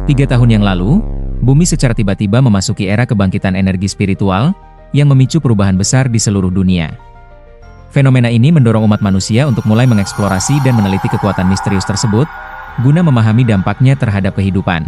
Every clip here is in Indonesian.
3 tahun yang lalu, bumi secara tiba-tiba memasuki era kebangkitan energi spiritual yang memicu perubahan besar di seluruh dunia. Fenomena ini mendorong umat manusia untuk mulai mengeksplorasi dan meneliti kekuatan misterius tersebut, guna memahami dampaknya terhadap kehidupan.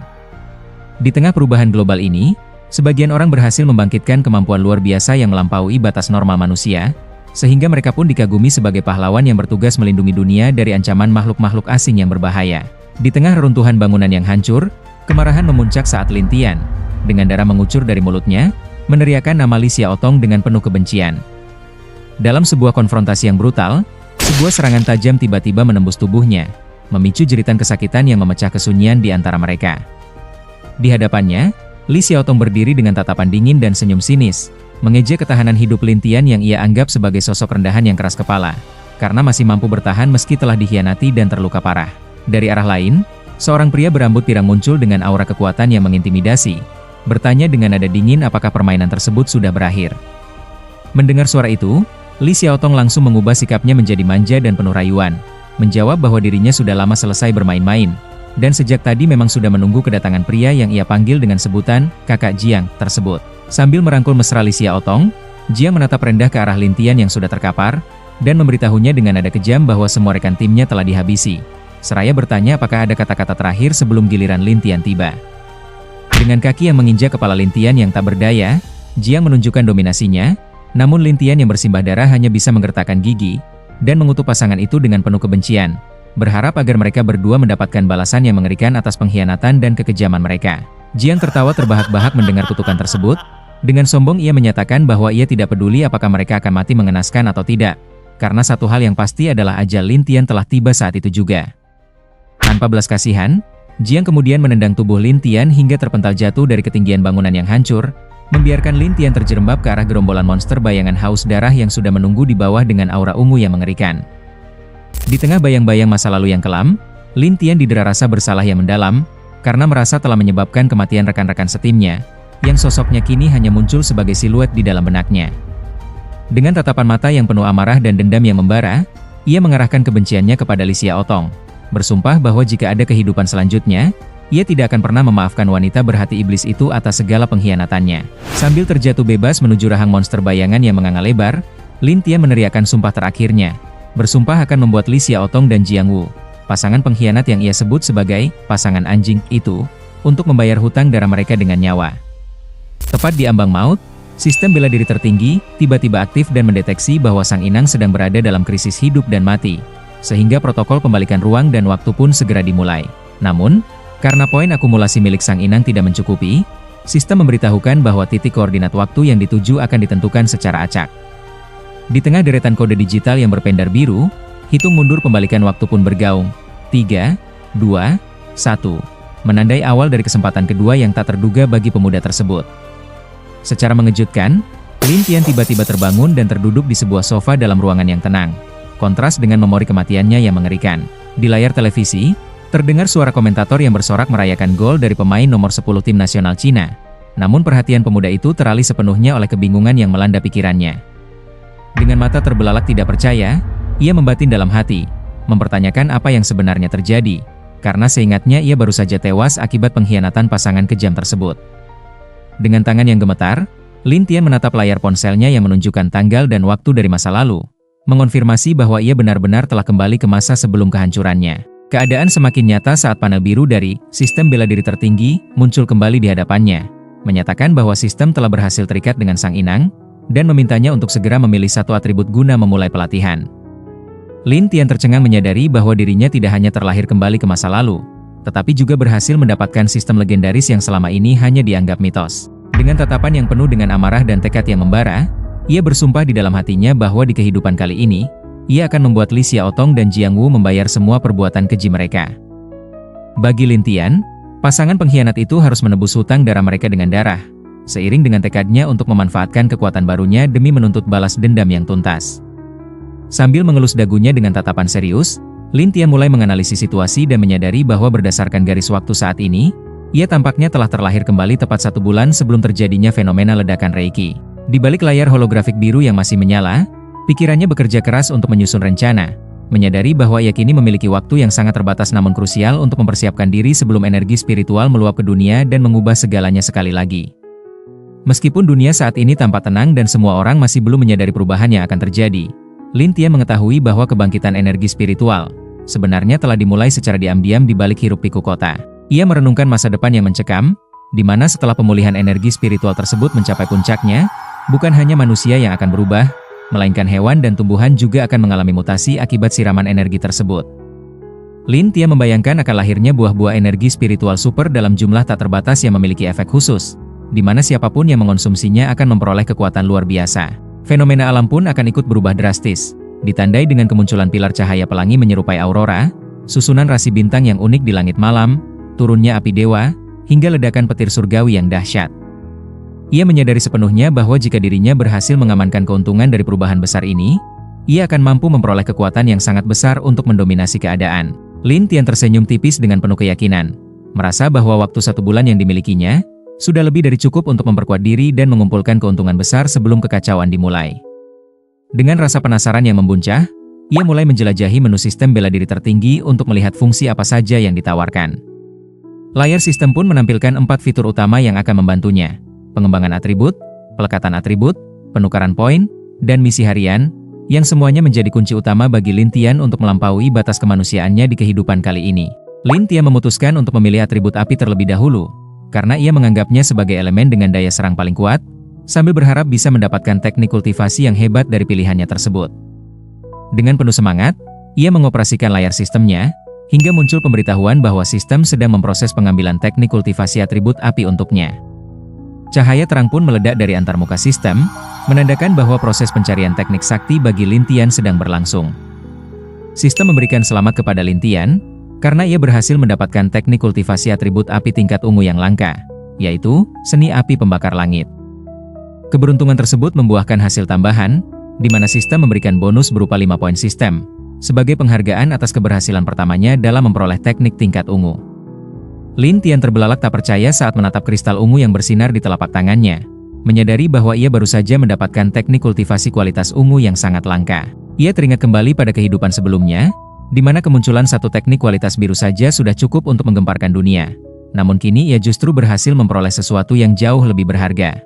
Di tengah perubahan global ini, sebagian orang berhasil membangkitkan kemampuan luar biasa yang melampaui batas normal manusia, sehingga mereka pun dikagumi sebagai pahlawan yang bertugas melindungi dunia dari ancaman makhluk-makhluk asing yang berbahaya. Di tengah reruntuhan bangunan yang hancur, kemarahan memuncak saat Lin Tian, dengan darah mengucur dari mulutnya, meneriakkan nama Li Xiaotong dengan penuh kebencian. Dalam sebuah konfrontasi yang brutal, sebuah serangan tajam tiba-tiba menembus tubuhnya, memicu jeritan kesakitan yang memecah kesunyian di antara mereka. Di hadapannya, Li Xiaotong berdiri dengan tatapan dingin dan senyum sinis, mengejek ketahanan hidup Lin Tian yang ia anggap sebagai sosok rendahan yang keras kepala, karena masih mampu bertahan meski telah dikhianati dan terluka parah. Dari arah lain, seorang pria berambut pirang muncul dengan aura kekuatan yang mengintimidasi, bertanya dengan nada dingin apakah permainan tersebut sudah berakhir. Mendengar suara itu, Li Xiaotong langsung mengubah sikapnya menjadi manja dan penuh rayuan, menjawab bahwa dirinya sudah lama selesai bermain-main, dan sejak tadi memang sudah menunggu kedatangan pria yang ia panggil dengan sebutan Kakak Jiang tersebut. Sambil merangkul mesra Li Xiaotong, Jiang menatap rendah ke arah Lin Tian yang sudah terkapar, dan memberitahunya dengan nada kejam bahwa semua rekan timnya telah dihabisi. Seraya bertanya apakah ada kata-kata terakhir sebelum giliran Lin Tian tiba. Dengan kaki yang menginjak kepala Lin Tian yang tak berdaya, Jiang menunjukkan dominasinya, namun Lin Tian yang bersimbah darah hanya bisa menggertakkan gigi, dan mengutuk pasangan itu dengan penuh kebencian, berharap agar mereka berdua mendapatkan balasan yang mengerikan atas pengkhianatan dan kekejaman mereka. Jiang tertawa terbahak-bahak mendengar kutukan tersebut, dengan sombong ia menyatakan bahwa ia tidak peduli apakah mereka akan mati mengenaskan atau tidak, karena satu hal yang pasti adalah ajal Lin Tian telah tiba saat itu juga. Tanpa belas kasihan, Jiang kemudian menendang tubuh Lin Tian hingga terpental jatuh dari ketinggian bangunan yang hancur, membiarkan Lin Tian terjerembab ke arah gerombolan monster bayangan haus darah yang sudah menunggu di bawah dengan aura ungu yang mengerikan. Di tengah bayang-bayang masa lalu yang kelam, Lin Tian didera rasa bersalah yang mendalam, karena merasa telah menyebabkan kematian rekan-rekan setimnya, yang sosoknya kini hanya muncul sebagai siluet di dalam benaknya. Dengan tatapan mata yang penuh amarah dan dendam yang membara, ia mengarahkan kebenciannya kepada Li Xiaotong, bersumpah bahwa jika ada kehidupan selanjutnya, ia tidak akan pernah memaafkan wanita berhati iblis itu atas segala pengkhianatannya. Sambil terjatuh bebas menuju rahang monster bayangan yang menganga lebar, Lin Tian meneriakkan sumpah terakhirnya, bersumpah akan membuat Li Xiaotong dan Jiang Wu, pasangan pengkhianat yang ia sebut sebagai pasangan anjing itu, untuk membayar hutang darah mereka dengan nyawa. Tepat di ambang maut, sistem bela diri tertinggi tiba-tiba aktif dan mendeteksi bahwa sang inang sedang berada dalam krisis hidup dan mati, sehingga protokol pembalikan ruang dan waktu pun segera dimulai. Namun, karena poin akumulasi milik sang inang tidak mencukupi, sistem memberitahukan bahwa titik koordinat waktu yang dituju akan ditentukan secara acak. Di tengah deretan kode digital yang berpendar biru, hitung mundur pembalikan waktu pun bergaung. 3, 2, 1. Menandai awal dari kesempatan kedua yang tak terduga bagi pemuda tersebut. Secara mengejutkan, Lin Tian tiba-tiba terbangun dan terduduk di sebuah sofa dalam ruangan yang tenang. Kontras dengan memori kematiannya yang mengerikan. Di layar televisi, terdengar suara komentator yang bersorak merayakan gol dari pemain nomor 10 tim nasional Cina. Namun perhatian pemuda itu teralih sepenuhnya oleh kebingungan yang melanda pikirannya. Dengan mata terbelalak tidak percaya, ia membatin dalam hati, mempertanyakan apa yang sebenarnya terjadi, karena seingatnya ia baru saja tewas akibat pengkhianatan pasangan kejam tersebut. Dengan tangan yang gemetar, Lin Tian menatap layar ponselnya yang menunjukkan tanggal dan waktu dari masa lalu, mengonfirmasi bahwa ia benar-benar telah kembali ke masa sebelum kehancurannya. Keadaan semakin nyata saat panel biru dari sistem bela diri tertinggi muncul kembali di hadapannya, menyatakan bahwa sistem telah berhasil terikat dengan sang inang, dan memintanya untuk segera memilih satu atribut guna memulai pelatihan. Lin Tian tercengang menyadari bahwa dirinya tidak hanya terlahir kembali ke masa lalu, tetapi juga berhasil mendapatkan sistem legendaris yang selama ini hanya dianggap mitos. Dengan tatapan yang penuh dengan amarah dan tekad yang membara, ia bersumpah di dalam hatinya bahwa di kehidupan kali ini, ia akan membuat Li Xiaotong dan Jiang Wu membayar semua perbuatan keji mereka. Bagi Lin Tian, pasangan pengkhianat itu harus menebus hutang darah mereka dengan darah, seiring dengan tekadnya untuk memanfaatkan kekuatan barunya demi menuntut balas dendam yang tuntas. Sambil mengelus dagunya dengan tatapan serius, Lin Tian mulai menganalisis situasi dan menyadari bahwa berdasarkan garis waktu saat ini, ia tampaknya telah terlahir kembali tepat 1 bulan sebelum terjadinya fenomena ledakan Reiki. Di balik layar holografik biru yang masih menyala, pikirannya bekerja keras untuk menyusun rencana, menyadari bahwa ia kini memiliki waktu yang sangat terbatas namun krusial untuk mempersiapkan diri sebelum energi spiritual meluap ke dunia dan mengubah segalanya sekali lagi. Meskipun dunia saat ini tampak tenang dan semua orang masih belum menyadari perubahan yang akan terjadi, Lin Tian mengetahui bahwa kebangkitan energi spiritual sebenarnya telah dimulai secara diam-diam di balik hiruk-pikuk kota. Ia merenungkan masa depan yang mencekam, di mana setelah pemulihan energi spiritual tersebut mencapai puncaknya, bukan hanya manusia yang akan berubah, melainkan hewan dan tumbuhan juga akan mengalami mutasi akibat siraman energi tersebut. Lin Tian membayangkan akan lahirnya buah-buah energi spiritual super dalam jumlah tak terbatas yang memiliki efek khusus, di mana siapapun yang mengonsumsinya akan memperoleh kekuatan luar biasa. Fenomena alam pun akan ikut berubah drastis, ditandai dengan kemunculan pilar cahaya pelangi menyerupai aurora, susunan rasi bintang yang unik di langit malam, turunnya api dewa, hingga ledakan petir surgawi yang dahsyat. Ia menyadari sepenuhnya bahwa jika dirinya berhasil mengamankan keuntungan dari perubahan besar ini, ia akan mampu memperoleh kekuatan yang sangat besar untuk mendominasi keadaan. Lin Tian tersenyum tipis dengan penuh keyakinan, merasa bahwa waktu 1 bulan yang dimilikinya sudah lebih dari cukup untuk memperkuat diri dan mengumpulkan keuntungan besar sebelum kekacauan dimulai. Dengan rasa penasaran yang membuncah, ia mulai menjelajahi menu sistem bela diri tertinggi untuk melihat fungsi apa saja yang ditawarkan. Layar sistem pun menampilkan 4 fitur utama yang akan membantunya: pengembangan atribut, pelekatan atribut, penukaran poin, dan misi harian, yang semuanya menjadi kunci utama bagi Lin Tian untuk melampaui batas kemanusiaannya di kehidupan kali ini. Lin Tian memutuskan untuk memilih atribut api terlebih dahulu, karena ia menganggapnya sebagai elemen dengan daya serang paling kuat, sambil berharap bisa mendapatkan teknik kultivasi yang hebat dari pilihannya tersebut. Dengan penuh semangat, ia mengoperasikan layar sistemnya, hingga muncul pemberitahuan bahwa sistem sedang memproses pengambilan teknik kultivasi atribut api untuknya. Cahaya terang pun meledak dari antarmuka sistem, menandakan bahwa proses pencarian teknik sakti bagi Lin Tian sedang berlangsung. Sistem memberikan selamat kepada Lin Tian, karena ia berhasil mendapatkan teknik kultivasi atribut api tingkat ungu yang langka, yaitu seni api pembakar langit. Keberuntungan tersebut membuahkan hasil tambahan, di mana sistem memberikan bonus berupa 5 poin sistem, sebagai penghargaan atas keberhasilan pertamanya dalam memperoleh teknik tingkat ungu. Lin Tian terbelalak tak percaya saat menatap kristal ungu yang bersinar di telapak tangannya, menyadari bahwa ia baru saja mendapatkan teknik kultivasi kualitas ungu yang sangat langka. Ia teringat kembali pada kehidupan sebelumnya, di mana kemunculan satu teknik kualitas biru saja sudah cukup untuk menggemparkan dunia. Namun kini ia justru berhasil memperoleh sesuatu yang jauh lebih berharga.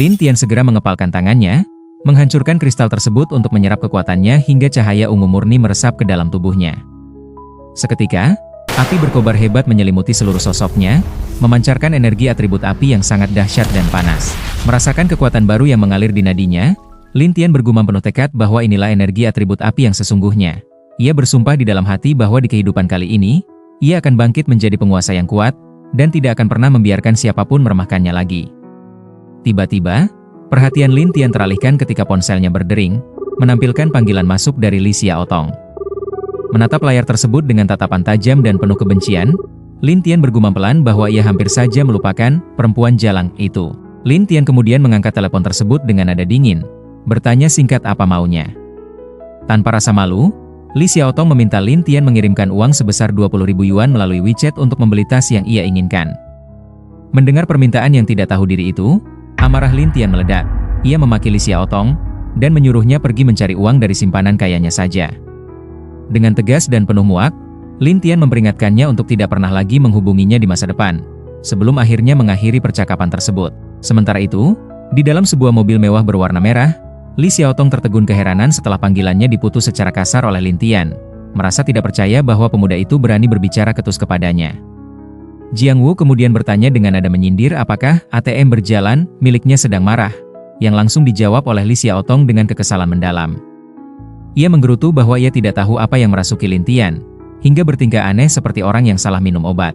Lin Tian segera mengepalkan tangannya, menghancurkan kristal tersebut untuk menyerap kekuatannya hingga cahaya ungu murni meresap ke dalam tubuhnya. Seketika, api berkobar hebat menyelimuti seluruh sosoknya, memancarkan energi atribut api yang sangat dahsyat dan panas. Merasakan kekuatan baru yang mengalir di nadinya, Lin Tian bergumam penuh tekad bahwa inilah energi atribut api yang sesungguhnya. Ia bersumpah di dalam hati bahwa di kehidupan kali ini, ia akan bangkit menjadi penguasa yang kuat, dan tidak akan pernah membiarkan siapapun meremehkannya lagi. Tiba-tiba, perhatian Lin Tian teralihkan ketika ponselnya berdering, menampilkan panggilan masuk dari Li Xiaotong. Menatap layar tersebut dengan tatapan tajam dan penuh kebencian, Lin Tian bergumam pelan bahwa ia hampir saja melupakan perempuan jalang itu. Lin Tian kemudian mengangkat telepon tersebut dengan nada dingin, bertanya singkat apa maunya. Tanpa rasa malu, Li Xiaotong meminta Lin Tian mengirimkan uang sebesar 20.000 yuan melalui WeChat untuk membeli tas yang ia inginkan. Mendengar permintaan yang tidak tahu diri itu, amarah Lin Tian meledak. Ia memaki Li Xiaotong dan menyuruhnya pergi mencari uang dari simpanan kayanya saja. Dengan tegas dan penuh muak, Lin Tian memperingatkannya untuk tidak pernah lagi menghubunginya di masa depan, sebelum akhirnya mengakhiri percakapan tersebut. Sementara itu, di dalam sebuah mobil mewah berwarna merah, Li Xiaotong tertegun keheranan setelah panggilannya diputus secara kasar oleh Lin Tian, merasa tidak percaya bahwa pemuda itu berani berbicara ketus kepadanya. Jiang Wu kemudian bertanya dengan nada menyindir apakah ATM berjalan miliknya sedang marah, yang langsung dijawab oleh Li Xiaotong dengan kekesalan mendalam. Ia menggerutu bahwa ia tidak tahu apa yang merasuki Lin Tian, hingga bertingkah aneh seperti orang yang salah minum obat.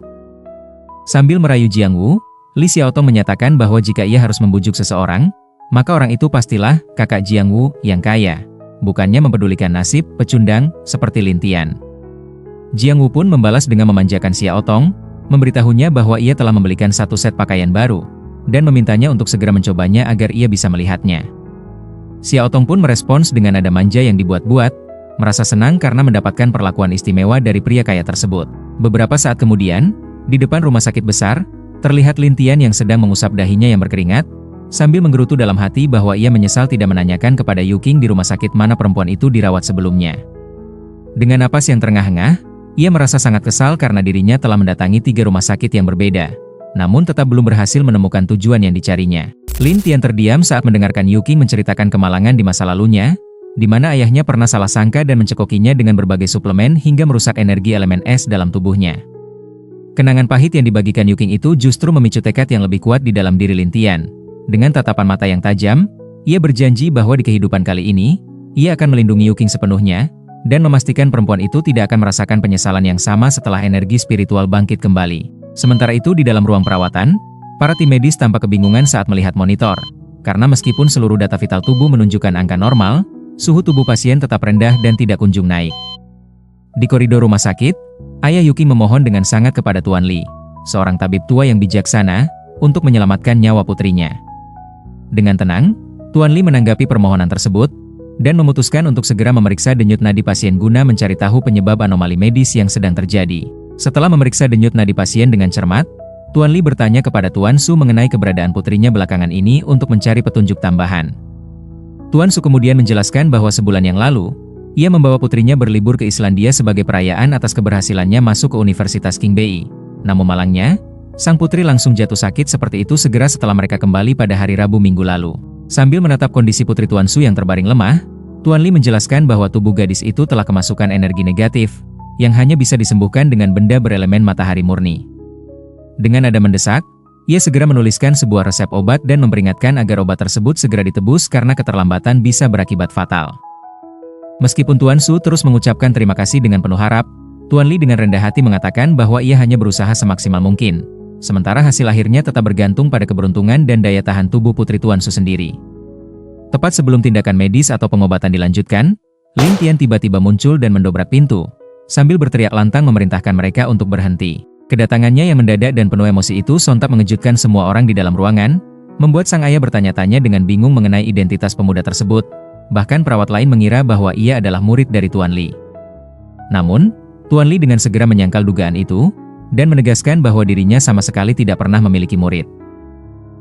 Sambil merayu Jiang Wu, Li Xiaotong menyatakan bahwa jika ia harus membujuk seseorang, maka orang itu pastilah kakak Jiang Wu yang kaya, bukannya mempedulikan nasib pecundang seperti Lin Tian. Jiang Wu pun membalas dengan memanjakan Xiaotong, memberitahunya bahwa ia telah membelikan satu set pakaian baru, dan memintanya untuk segera mencobanya agar ia bisa melihatnya. Xiaotong pun merespons dengan nada manja yang dibuat-buat, merasa senang karena mendapatkan perlakuan istimewa dari pria kaya tersebut. Beberapa saat kemudian, di depan rumah sakit besar, terlihat Lin Tian yang sedang mengusap dahinya yang berkeringat, sambil menggerutu dalam hati bahwa ia menyesal tidak menanyakan kepada Yu Qing di rumah sakit mana perempuan itu dirawat sebelumnya. Dengan napas yang terengah-engah, ia merasa sangat kesal karena dirinya telah mendatangi 3 rumah sakit yang berbeda, namun tetap belum berhasil menemukan tujuan yang dicarinya. Lin Tian terdiam saat mendengarkan Yuking menceritakan kemalangan di masa lalunya, di mana ayahnya pernah salah sangka dan mencekokinya dengan berbagai suplemen hingga merusak energi elemen es dalam tubuhnya. Kenangan pahit yang dibagikan Yuking itu justru memicu tekad yang lebih kuat di dalam diri Lin Tian. Dengan tatapan mata yang tajam, ia berjanji bahwa di kehidupan kali ini, ia akan melindungi Yuking sepenuhnya, dan memastikan perempuan itu tidak akan merasakan penyesalan yang sama setelah energi spiritual bangkit kembali. Sementara itu di dalam ruang perawatan, para tim medis tampak kebingungan saat melihat monitor, karena meskipun seluruh data vital tubuh menunjukkan angka normal, suhu tubuh pasien tetap rendah dan tidak kunjung naik. Di koridor rumah sakit, ayah Yuking memohon dengan sangat kepada Tuan Li, seorang tabib tua yang bijaksana, untuk menyelamatkan nyawa putrinya. Dengan tenang, Tuan Li menanggapi permohonan tersebut, dan memutuskan untuk segera memeriksa denyut nadi pasien guna mencari tahu penyebab anomali medis yang sedang terjadi. Setelah memeriksa denyut nadi pasien dengan cermat, Tuan Li bertanya kepada Tuan Su mengenai keberadaan putrinya belakangan ini untuk mencari petunjuk tambahan. Tuan Su kemudian menjelaskan bahwa sebulan yang lalu, ia membawa putrinya berlibur ke Islandia sebagai perayaan atas keberhasilannya masuk ke Universitas Qingbei. Namun malangnya, sang putri langsung jatuh sakit seperti itu segera setelah mereka kembali pada hari Rabu minggu lalu. Sambil menatap kondisi putri Tuan Su yang terbaring lemah, Tuan Li menjelaskan bahwa tubuh gadis itu telah kemasukan energi negatif, yang hanya bisa disembuhkan dengan benda berelemen matahari murni. Dengan nada mendesak, ia segera menuliskan sebuah resep obat dan memperingatkan agar obat tersebut segera ditebus karena keterlambatan bisa berakibat fatal. Meskipun Tuan Su terus mengucapkan terima kasih dengan penuh harap, Tuan Li dengan rendah hati mengatakan bahwa ia hanya berusaha semaksimal mungkin, sementara hasil akhirnya tetap bergantung pada keberuntungan dan daya tahan tubuh putri Tuan Su sendiri. Tepat sebelum tindakan medis atau pengobatan dilanjutkan, Lin Tian tiba-tiba muncul dan mendobrak pintu, sambil berteriak lantang memerintahkan mereka untuk berhenti. Kedatangannya yang mendadak dan penuh emosi itu sontak mengejutkan semua orang di dalam ruangan, membuat sang ayah bertanya-tanya dengan bingung mengenai identitas pemuda tersebut. Bahkan perawat lain mengira bahwa ia adalah murid dari Tuan Li. Namun, Tuan Li dengan segera menyangkal dugaan itu, dan menegaskan bahwa dirinya sama sekali tidak pernah memiliki murid.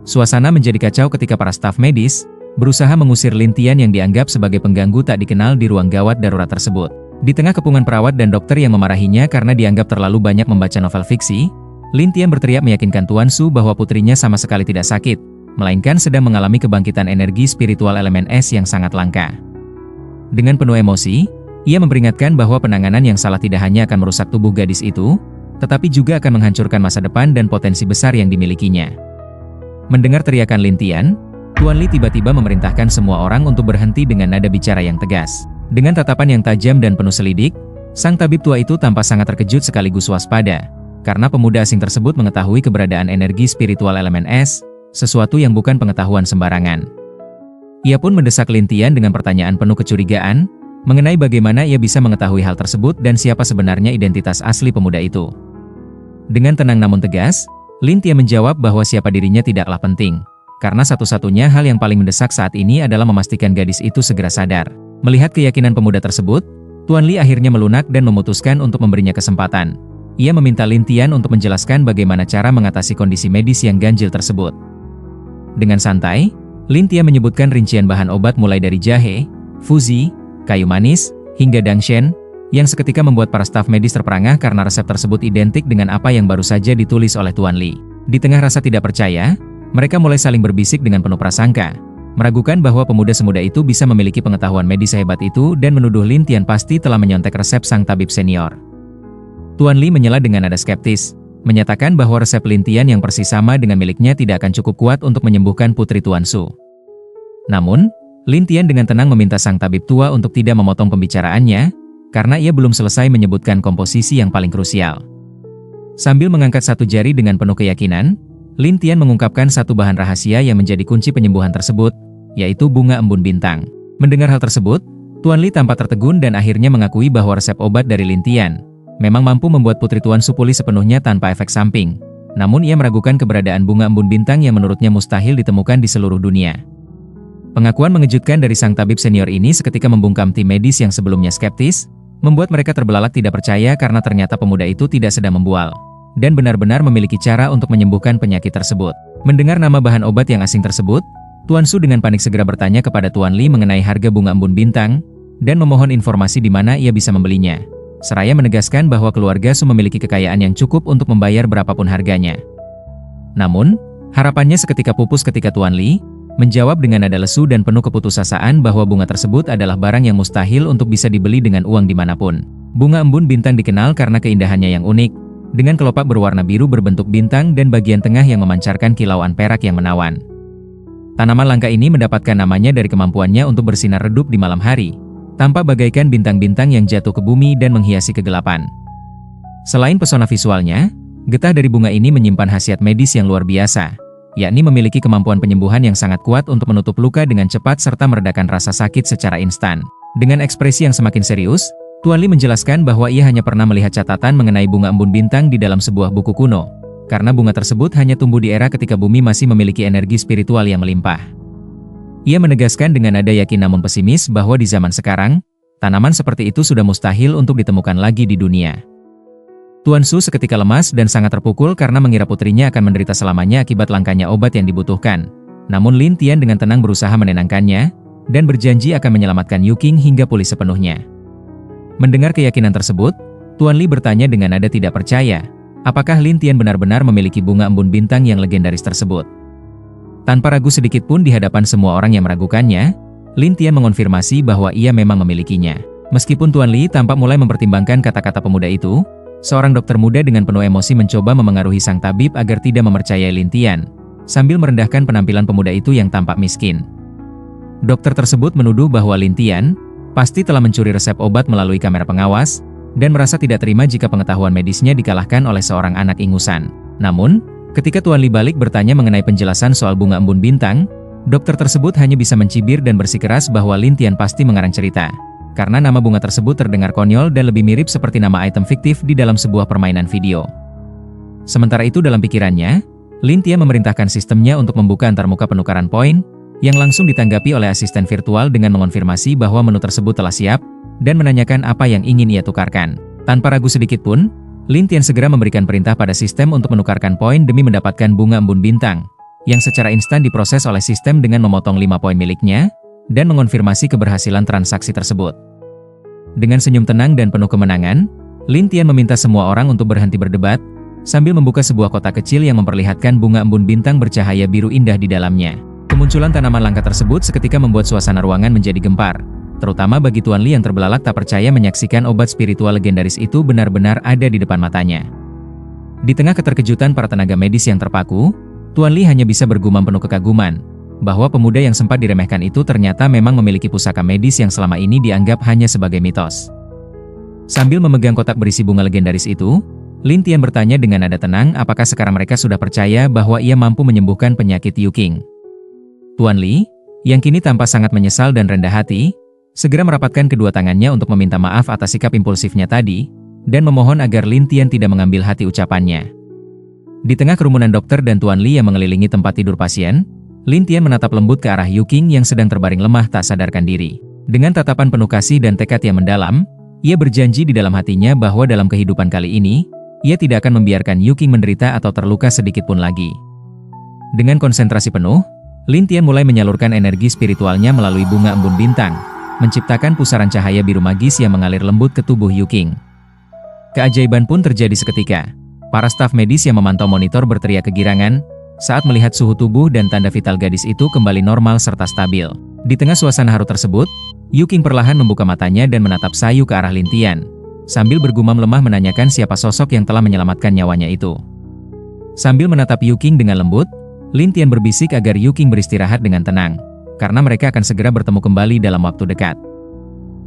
Suasana menjadi kacau ketika para staf medis berusaha mengusir Lin Tian yang dianggap sebagai pengganggu tak dikenal di ruang gawat darurat tersebut. Di tengah kepungan perawat dan dokter yang memarahinya karena dianggap terlalu banyak membaca novel fiksi, Lin Tian berteriak meyakinkan Tuan Su bahwa putrinya sama sekali tidak sakit, melainkan sedang mengalami kebangkitan energi spiritual elemen es yang sangat langka. Dengan penuh emosi, ia memperingatkan bahwa penanganan yang salah tidak hanya akan merusak tubuh gadis itu, tetapi juga akan menghancurkan masa depan dan potensi besar yang dimilikinya. Mendengar teriakan Lin Tian, Tuan Li tiba-tiba memerintahkan semua orang untuk berhenti dengan nada bicara yang tegas. Dengan tatapan yang tajam dan penuh selidik, sang tabib tua itu tampak sangat terkejut sekaligus waspada, karena pemuda asing tersebut mengetahui keberadaan energi spiritual elemen es, sesuatu yang bukan pengetahuan sembarangan. Ia pun mendesak Lin Tian dengan pertanyaan penuh kecurigaan, mengenai bagaimana ia bisa mengetahui hal tersebut dan siapa sebenarnya identitas asli pemuda itu. Dengan tenang namun tegas, Lin Tian menjawab bahwa siapa dirinya tidaklah penting, karena satu-satunya hal yang paling mendesak saat ini adalah memastikan gadis itu segera sadar. Melihat keyakinan pemuda tersebut, Tuan Li akhirnya melunak dan memutuskan untuk memberinya kesempatan. Ia meminta Lin Tian untuk menjelaskan bagaimana cara mengatasi kondisi medis yang ganjil tersebut. Dengan santai, Lin Tian menyebutkan rincian bahan obat mulai dari jahe, fuzi, kayu manis, hingga dangshen, yang seketika membuat para staf medis terperangah karena resep tersebut identik dengan apa yang baru saja ditulis oleh Tuan Li. Di tengah rasa tidak percaya, mereka mulai saling berbisik dengan penuh prasangka, meragukan bahwa pemuda semuda itu bisa memiliki pengetahuan medis sehebat itu dan menuduh Lin Tian pasti telah menyontek resep sang tabib senior. Tuan Li menyela dengan nada skeptis, menyatakan bahwa resep Lin Tian yang persis sama dengan miliknya tidak akan cukup kuat untuk menyembuhkan putri Tuan Su. Namun, Lin Tian dengan tenang meminta sang tabib tua untuk tidak memotong pembicaraannya, karena ia belum selesai menyebutkan komposisi yang paling krusial. Sambil mengangkat satu jari dengan penuh keyakinan, Lin Tian mengungkapkan satu bahan rahasia yang menjadi kunci penyembuhan tersebut, yaitu bunga embun bintang. Mendengar hal tersebut, Tuan Li tampak tertegun dan akhirnya mengakui bahwa resep obat dari Lin Tian memang mampu membuat putri Tuan Su pulih sepenuhnya tanpa efek samping. Namun ia meragukan keberadaan bunga embun bintang yang menurutnya mustahil ditemukan di seluruh dunia. Pengakuan mengejutkan dari sang tabib senior ini seketika membungkam tim medis yang sebelumnya skeptis, membuat mereka terbelalak tidak percaya karena ternyata pemuda itu tidak sedang membual, dan benar-benar memiliki cara untuk menyembuhkan penyakit tersebut. Mendengar nama bahan obat yang asing tersebut, Tuan Su dengan panik segera bertanya kepada Tuan Li mengenai harga bunga embun bintang, dan memohon informasi di mana ia bisa membelinya. Seraya menegaskan bahwa keluarga Su memiliki kekayaan yang cukup untuk membayar berapapun harganya. Namun, harapannya seketika pupus ketika Tuan Li menjawab dengan nada lesu dan penuh keputusasaan bahwa bunga tersebut adalah barang yang mustahil untuk bisa dibeli dengan uang dimanapun. Bunga embun bintang dikenal karena keindahannya yang unik, dengan kelopak berwarna biru berbentuk bintang dan bagian tengah yang memancarkan kilauan perak yang menawan. Tanaman langka ini mendapatkan namanya dari kemampuannya untuk bersinar redup di malam hari, tampak bagaikan bintang-bintang yang jatuh ke bumi dan menghiasi kegelapan. Selain pesona visualnya, getah dari bunga ini menyimpan khasiat medis yang luar biasa, yakni memiliki kemampuan penyembuhan yang sangat kuat untuk menutup luka dengan cepat serta meredakan rasa sakit secara instan. Dengan ekspresi yang semakin serius, Tuan Li menjelaskan bahwa ia hanya pernah melihat catatan mengenai bunga embun bintang di dalam sebuah buku kuno, karena bunga tersebut hanya tumbuh di era ketika bumi masih memiliki energi spiritual yang melimpah. Ia menegaskan dengan nada yakin namun pesimis bahwa di zaman sekarang, tanaman seperti itu sudah mustahil untuk ditemukan lagi di dunia. Tuan Su seketika lemas dan sangat terpukul karena mengira putrinya akan menderita selamanya akibat langkanya obat yang dibutuhkan. Namun Lin Tian dengan tenang berusaha menenangkannya, dan berjanji akan menyelamatkan Yu Qing hingga pulih sepenuhnya. Mendengar keyakinan tersebut, Tuan Li bertanya dengan nada tidak percaya, apakah Lin Tian benar-benar memiliki bunga embun bintang yang legendaris tersebut. Tanpa ragu sedikit pun di hadapan semua orang yang meragukannya, Lin Tian mengonfirmasi bahwa ia memang memilikinya. Meskipun Tuan Li tampak mulai mempertimbangkan kata-kata pemuda itu, seorang dokter muda dengan penuh emosi mencoba memengaruhi sang tabib agar tidak mempercayai Lin Tian, sambil merendahkan penampilan pemuda itu yang tampak miskin. Dokter tersebut menuduh bahwa Lin Tian pasti telah mencuri resep obat melalui kamera pengawas, dan merasa tidak terima jika pengetahuan medisnya dikalahkan oleh seorang anak ingusan. Namun, ketika Tuan Li balik bertanya mengenai penjelasan soal bunga embun bintang, dokter tersebut hanya bisa mencibir dan bersikeras bahwa Lin Tian pasti mengarang cerita, karena nama bunga tersebut terdengar konyol dan lebih mirip seperti nama item fiktif di dalam sebuah permainan video. Sementara itu dalam pikirannya, Lin Tian memerintahkan sistemnya untuk membuka antarmuka penukaran poin, yang langsung ditanggapi oleh asisten virtual dengan mengonfirmasi bahwa menu tersebut telah siap, dan menanyakan apa yang ingin ia tukarkan. Tanpa ragu sedikit pun, Lin Tian segera memberikan perintah pada sistem untuk menukarkan poin demi mendapatkan bunga embun bintang, yang secara instan diproses oleh sistem dengan memotong 5 poin miliknya, dan mengonfirmasi keberhasilan transaksi tersebut. Dengan senyum tenang dan penuh kemenangan, Lin Tian meminta semua orang untuk berhenti berdebat, sambil membuka sebuah kotak kecil yang memperlihatkan bunga embun bintang bercahaya biru indah di dalamnya. Kemunculan tanaman langka tersebut seketika membuat suasana ruangan menjadi gempar, terutama bagi Tuan Li yang terbelalak tak percaya menyaksikan obat spiritual legendaris itu benar-benar ada di depan matanya. Di tengah keterkejutan para tenaga medis yang terpaku, Tuan Li hanya bisa bergumam penuh kekaguman, bahwa pemuda yang sempat diremehkan itu ternyata memang memiliki pusaka medis yang selama ini dianggap hanya sebagai mitos. Sambil memegang kotak berisi bunga legendaris itu, Lin Tian bertanya dengan nada tenang apakah sekarang mereka sudah percaya bahwa ia mampu menyembuhkan penyakit Yu Qing. Tuan Li, yang kini tampak sangat menyesal dan rendah hati, segera merapatkan kedua tangannya untuk meminta maaf atas sikap impulsifnya tadi, dan memohon agar Lin Tian tidak mengambil hati ucapannya. Di tengah kerumunan dokter dan Tuan Li yang mengelilingi tempat tidur pasien, Lin Tian menatap lembut ke arah Yu Qing yang sedang terbaring lemah tak sadarkan diri. Dengan tatapan penuh kasih dan tekad yang mendalam, ia berjanji di dalam hatinya bahwa dalam kehidupan kali ini, ia tidak akan membiarkan Yu Qing menderita atau terluka sedikit pun lagi. Dengan konsentrasi penuh, Lin Tian mulai menyalurkan energi spiritualnya melalui bunga embun bintang, menciptakan pusaran cahaya biru magis yang mengalir lembut ke tubuh Yu Qing. Keajaiban pun terjadi seketika. Para staf medis yang memantau monitor berteriak kegirangan saat melihat suhu tubuh dan tanda vital gadis itu kembali normal serta stabil. Di tengah suasana haru tersebut, Yu Qing perlahan membuka matanya dan menatap sayu ke arah Lin Tian, sambil bergumam lemah menanyakan siapa sosok yang telah menyelamatkan nyawanya itu. Sambil menatap Yu Qing dengan lembut, Lin Tian berbisik agar Yu Qing beristirahat dengan tenang, karena mereka akan segera bertemu kembali dalam waktu dekat.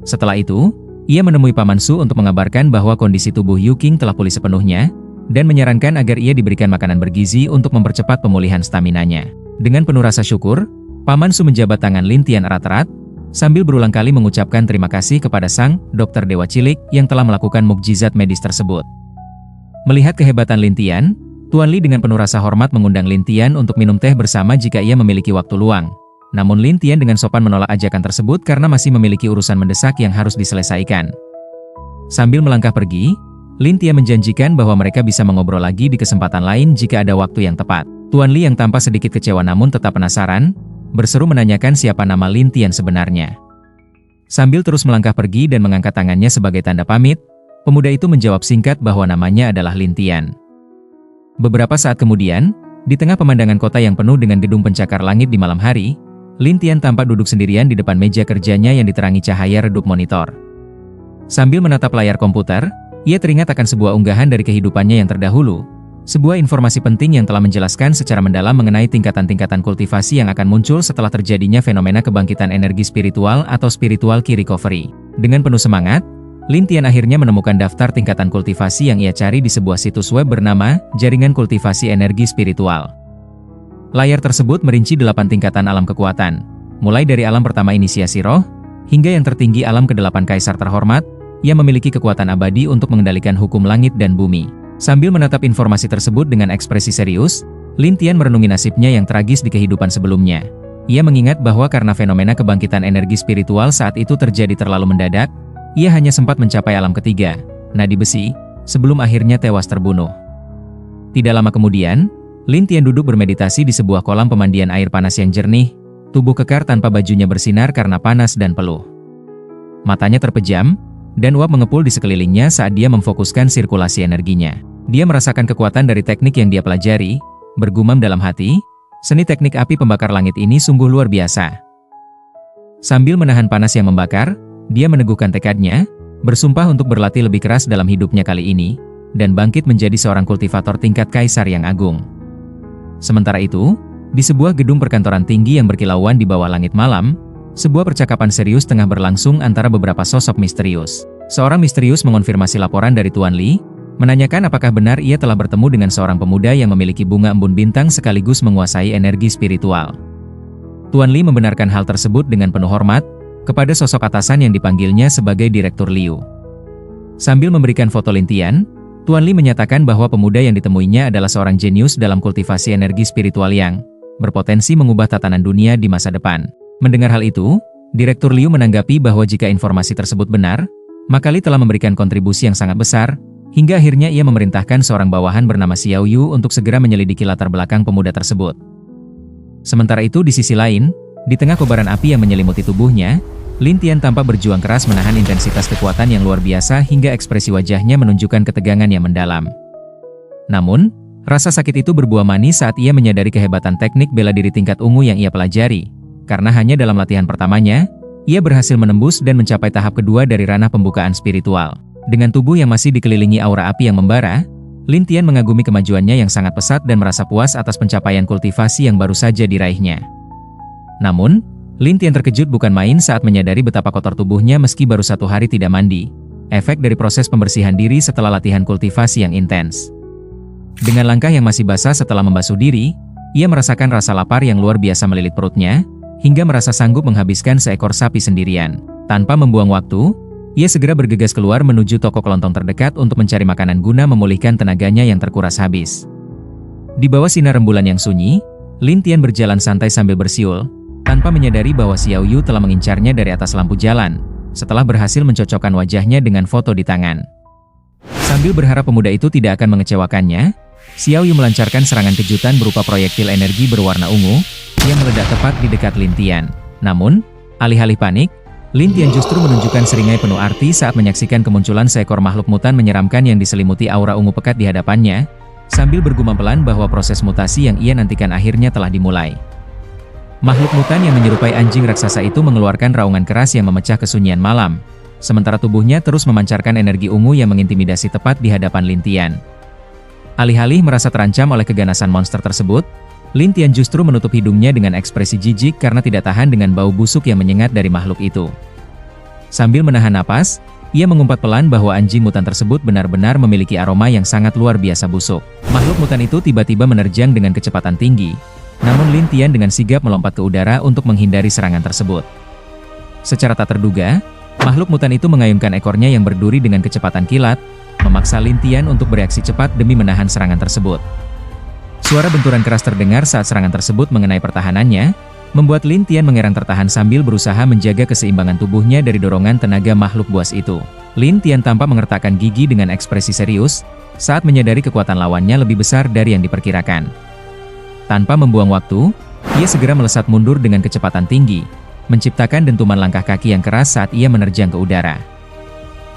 Setelah itu, ia menemui Paman Su untuk mengabarkan bahwa kondisi tubuh Yu Qing telah pulih sepenuhnya, dan menyarankan agar ia diberikan makanan bergizi untuk mempercepat pemulihan staminanya. Dengan penuh rasa syukur, Paman Su menjabat tangan Lin Tian erat-erat, sambil berulang kali mengucapkan terima kasih kepada sang dokter dewa cilik yang telah melakukan mukjizat medis tersebut. Melihat kehebatan Lin Tian, Tuan Li dengan penuh rasa hormat mengundang Lin Tian untuk minum teh bersama jika ia memiliki waktu luang. Namun Lin Tian dengan sopan menolak ajakan tersebut karena masih memiliki urusan mendesak yang harus diselesaikan. Sambil melangkah pergi, Lin Tian menjanjikan bahwa mereka bisa mengobrol lagi di kesempatan lain jika ada waktu yang tepat. Tuan Li yang tampak sedikit kecewa namun tetap penasaran, berseru menanyakan siapa nama Lin Tian sebenarnya. Sambil terus melangkah pergi dan mengangkat tangannya sebagai tanda pamit, pemuda itu menjawab singkat bahwa namanya adalah Lin Tian. Beberapa saat kemudian, di tengah pemandangan kota yang penuh dengan gedung pencakar langit di malam hari, Lin Tian tampak duduk sendirian di depan meja kerjanya yang diterangi cahaya redup monitor. Sambil menatap layar komputer, ia teringat akan sebuah unggahan dari kehidupannya yang terdahulu, sebuah informasi penting yang telah menjelaskan secara mendalam mengenai tingkatan-tingkatan kultivasi yang akan muncul setelah terjadinya fenomena kebangkitan energi spiritual atau spiritual key recovery. Dengan penuh semangat, Lin Tian akhirnya menemukan daftar tingkatan kultivasi yang ia cari di sebuah situs web bernama Jaringan Kultivasi Energi Spiritual. Layar tersebut merinci 8 tingkatan alam kekuatan, mulai dari alam pertama inisiasi roh, hingga yang tertinggi alam ke-8 kaisar terhormat, yang memiliki kekuatan abadi untuk mengendalikan hukum langit dan bumi. Sambil menatap informasi tersebut dengan ekspresi serius, Lin Tian merenungi nasibnya yang tragis di kehidupan sebelumnya. Ia mengingat bahwa karena fenomena kebangkitan energi spiritual saat itu terjadi terlalu mendadak, ia hanya sempat mencapai alam ketiga, nadi besi, sebelum akhirnya tewas terbunuh. Tidak lama kemudian, Lin Tian duduk bermeditasi di sebuah kolam pemandian air panas yang jernih, tubuh kekar tanpa bajunya bersinar karena panas dan peluh. Matanya terpejam, dan uap mengepul di sekelilingnya saat dia memfokuskan sirkulasi energinya. Dia merasakan kekuatan dari teknik yang dia pelajari, bergumam dalam hati, seni teknik api pembakar langit ini sungguh luar biasa. Sambil menahan panas yang membakar, dia meneguhkan tekadnya, bersumpah untuk berlatih lebih keras dalam hidupnya kali ini, dan bangkit menjadi seorang kultivator tingkat kaisar yang agung. Sementara itu, di sebuah gedung perkantoran tinggi yang berkilauan di bawah langit malam, sebuah percakapan serius tengah berlangsung antara beberapa sosok misterius. Seorang misterius mengonfirmasi laporan dari Tuan Li, menanyakan apakah benar ia telah bertemu dengan seorang pemuda yang memiliki bunga embun bintang sekaligus menguasai energi spiritual. Tuan Li membenarkan hal tersebut dengan penuh hormat, kepada sosok atasan yang dipanggilnya sebagai Direktur Liu. Sambil memberikan foto Lin Tian, Tuan Li menyatakan bahwa pemuda yang ditemuinya adalah seorang jenius dalam kultivasi energi spiritual yang berpotensi mengubah tatanan dunia di masa depan. Mendengar hal itu, Direktur Liu menanggapi bahwa jika informasi tersebut benar, maka Li telah memberikan kontribusi yang sangat besar, hingga akhirnya ia memerintahkan seorang bawahan bernama Xiao Yu untuk segera menyelidiki latar belakang pemuda tersebut. Sementara itu di sisi lain, di tengah kobaran api yang menyelimuti tubuhnya, Lin Tian tampak berjuang keras menahan intensitas kekuatan yang luar biasa hingga ekspresi wajahnya menunjukkan ketegangan yang mendalam. Namun, rasa sakit itu berbuah manis saat ia menyadari kehebatan teknik bela diri tingkat ungu yang ia pelajari. Karena hanya dalam latihan pertamanya, ia berhasil menembus dan mencapai tahap kedua dari ranah pembukaan spiritual. Dengan tubuh yang masih dikelilingi aura api yang membara, Lin Tian mengagumi kemajuannya yang sangat pesat dan merasa puas atas pencapaian kultivasi yang baru saja diraihnya. Namun, Lin Tian terkejut bukan main saat menyadari betapa kotor tubuhnya meski baru 1 hari tidak mandi, efek dari proses pembersihan diri setelah latihan kultivasi yang intens. Dengan langkah yang masih basah setelah membasuh diri, ia merasakan rasa lapar yang luar biasa melilit perutnya, hingga merasa sanggup menghabiskan seekor sapi sendirian. Tanpa membuang waktu, ia segera bergegas keluar menuju toko kelontong terdekat untuk mencari makanan guna memulihkan tenaganya yang terkuras habis. Di bawah sinar rembulan yang sunyi, Lin Tian berjalan santai sambil bersiul, tanpa menyadari bahwa Xiao Yu telah mengincarnya dari atas lampu jalan, setelah berhasil mencocokkan wajahnya dengan foto di tangan. Sambil berharap pemuda itu tidak akan mengecewakannya, Xiao Yu melancarkan serangan kejutan berupa proyektil energi berwarna ungu, yang meledak tepat di dekat Lin Tian. Namun, alih-alih panik, Lin Tian justru menunjukkan seringai penuh arti saat menyaksikan kemunculan seekor makhluk mutan menyeramkan yang diselimuti aura ungu pekat di hadapannya, sambil bergumam pelan bahwa proses mutasi yang ia nantikan akhirnya telah dimulai. Makhluk mutan yang menyerupai anjing raksasa itu mengeluarkan raungan keras yang memecah kesunyian malam, sementara tubuhnya terus memancarkan energi ungu yang mengintimidasi tepat di hadapan Lin Tian. Alih-alih merasa terancam oleh keganasan monster tersebut, Lin Tian justru menutup hidungnya dengan ekspresi jijik karena tidak tahan dengan bau busuk yang menyengat dari makhluk itu. Sambil menahan napas, ia mengumpat pelan bahwa anjing mutan tersebut benar-benar memiliki aroma yang sangat luar biasa busuk. Makhluk mutan itu tiba-tiba menerjang dengan kecepatan tinggi, namun Lin Tian dengan sigap melompat ke udara untuk menghindari serangan tersebut. Secara tak terduga, makhluk mutan itu mengayunkan ekornya yang berduri dengan kecepatan kilat, memaksa Lin Tian untuk bereaksi cepat demi menahan serangan tersebut. Suara benturan keras terdengar saat serangan tersebut mengenai pertahanannya, membuat Lin Tian mengerang tertahan sambil berusaha menjaga keseimbangan tubuhnya dari dorongan tenaga makhluk buas itu. Lin Tian tampak mengertakkan gigi dengan ekspresi serius, saat menyadari kekuatan lawannya lebih besar dari yang diperkirakan. Tanpa membuang waktu, ia segera melesat mundur dengan kecepatan tinggi, menciptakan dentuman langkah kaki yang keras saat ia menerjang ke udara.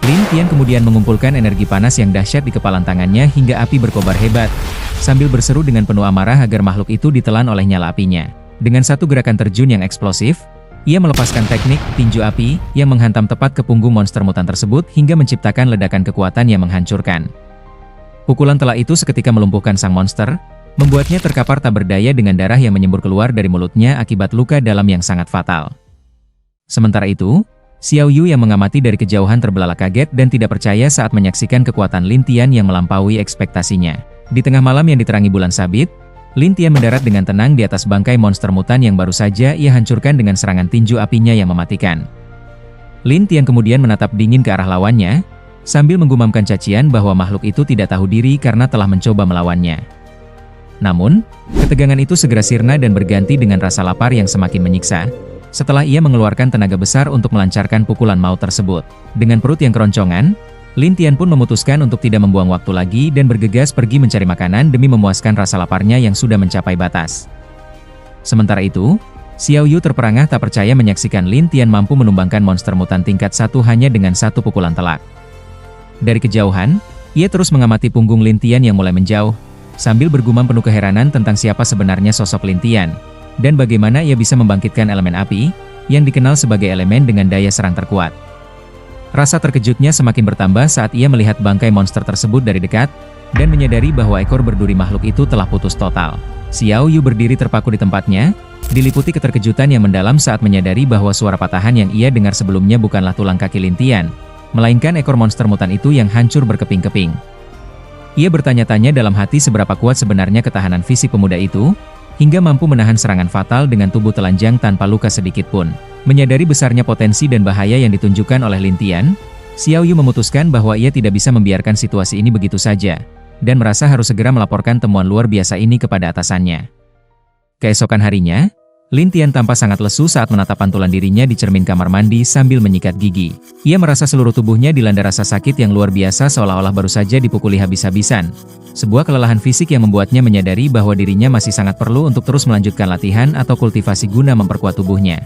Lin Tian kemudian mengumpulkan energi panas yang dahsyat di kepalan tangannya hingga api berkobar hebat, sambil berseru dengan penuh amarah agar makhluk itu ditelan oleh nyala apinya. Dengan satu gerakan terjun yang eksplosif, ia melepaskan teknik tinju api yang menghantam tepat ke punggung monster mutan tersebut hingga menciptakan ledakan kekuatan yang menghancurkan. Pukulan telak itu seketika melumpuhkan sang monster, membuatnya terkapar tak berdaya dengan darah yang menyembur keluar dari mulutnya akibat luka dalam yang sangat fatal. Sementara itu, Xiao Yu yang mengamati dari kejauhan terbelalak kaget dan tidak percaya saat menyaksikan kekuatan Lin Tian yang melampaui ekspektasinya. Di tengah malam yang diterangi bulan sabit, Lin Tian mendarat dengan tenang di atas bangkai monster mutan yang baru saja ia hancurkan dengan serangan tinju apinya yang mematikan. Lin Tian kemudian menatap dingin ke arah lawannya, sambil menggumamkan cacian bahwa makhluk itu tidak tahu diri karena telah mencoba melawannya. Namun, ketegangan itu segera sirna dan berganti dengan rasa lapar yang semakin menyiksa, setelah ia mengeluarkan tenaga besar untuk melancarkan pukulan maut tersebut. Dengan perut yang keroncongan, Lin Tian pun memutuskan untuk tidak membuang waktu lagi dan bergegas pergi mencari makanan demi memuaskan rasa laparnya yang sudah mencapai batas. Sementara itu, Xiao Yu terperangah tak percaya menyaksikan Lin Tian mampu menumbangkan monster mutan tingkat 1 hanya dengan satu pukulan telak. Dari kejauhan, ia terus mengamati punggung Lin Tian yang mulai menjauh, sambil bergumam penuh keheranan tentang siapa sebenarnya sosok Lin Tian, dan bagaimana ia bisa membangkitkan elemen api, yang dikenal sebagai elemen dengan daya serang terkuat. Rasa terkejutnya semakin bertambah saat ia melihat bangkai monster tersebut dari dekat, dan menyadari bahwa ekor berduri makhluk itu telah putus total. Xiao Yu berdiri terpaku di tempatnya, diliputi keterkejutan yang mendalam saat menyadari bahwa suara patahan yang ia dengar sebelumnya bukanlah tulang kaki Lin Tian, melainkan ekor monster mutan itu yang hancur berkeping-keping. Ia bertanya-tanya dalam hati seberapa kuat sebenarnya ketahanan fisik pemuda itu, hingga mampu menahan serangan fatal dengan tubuh telanjang tanpa luka sedikit pun. Menyadari besarnya potensi dan bahaya yang ditunjukkan oleh Lin Tian, Xiao Yu memutuskan bahwa ia tidak bisa membiarkan situasi ini begitu saja, dan merasa harus segera melaporkan temuan luar biasa ini kepada atasannya. Keesokan harinya, Lin Tian tampak sangat lesu saat menatap pantulan dirinya di cermin kamar mandi sambil menyikat gigi. Ia merasa seluruh tubuhnya dilanda rasa sakit yang luar biasa seolah-olah baru saja dipukuli habis-habisan. Sebuah kelelahan fisik yang membuatnya menyadari bahwa dirinya masih sangat perlu untuk terus melanjutkan latihan atau kultivasi guna memperkuat tubuhnya.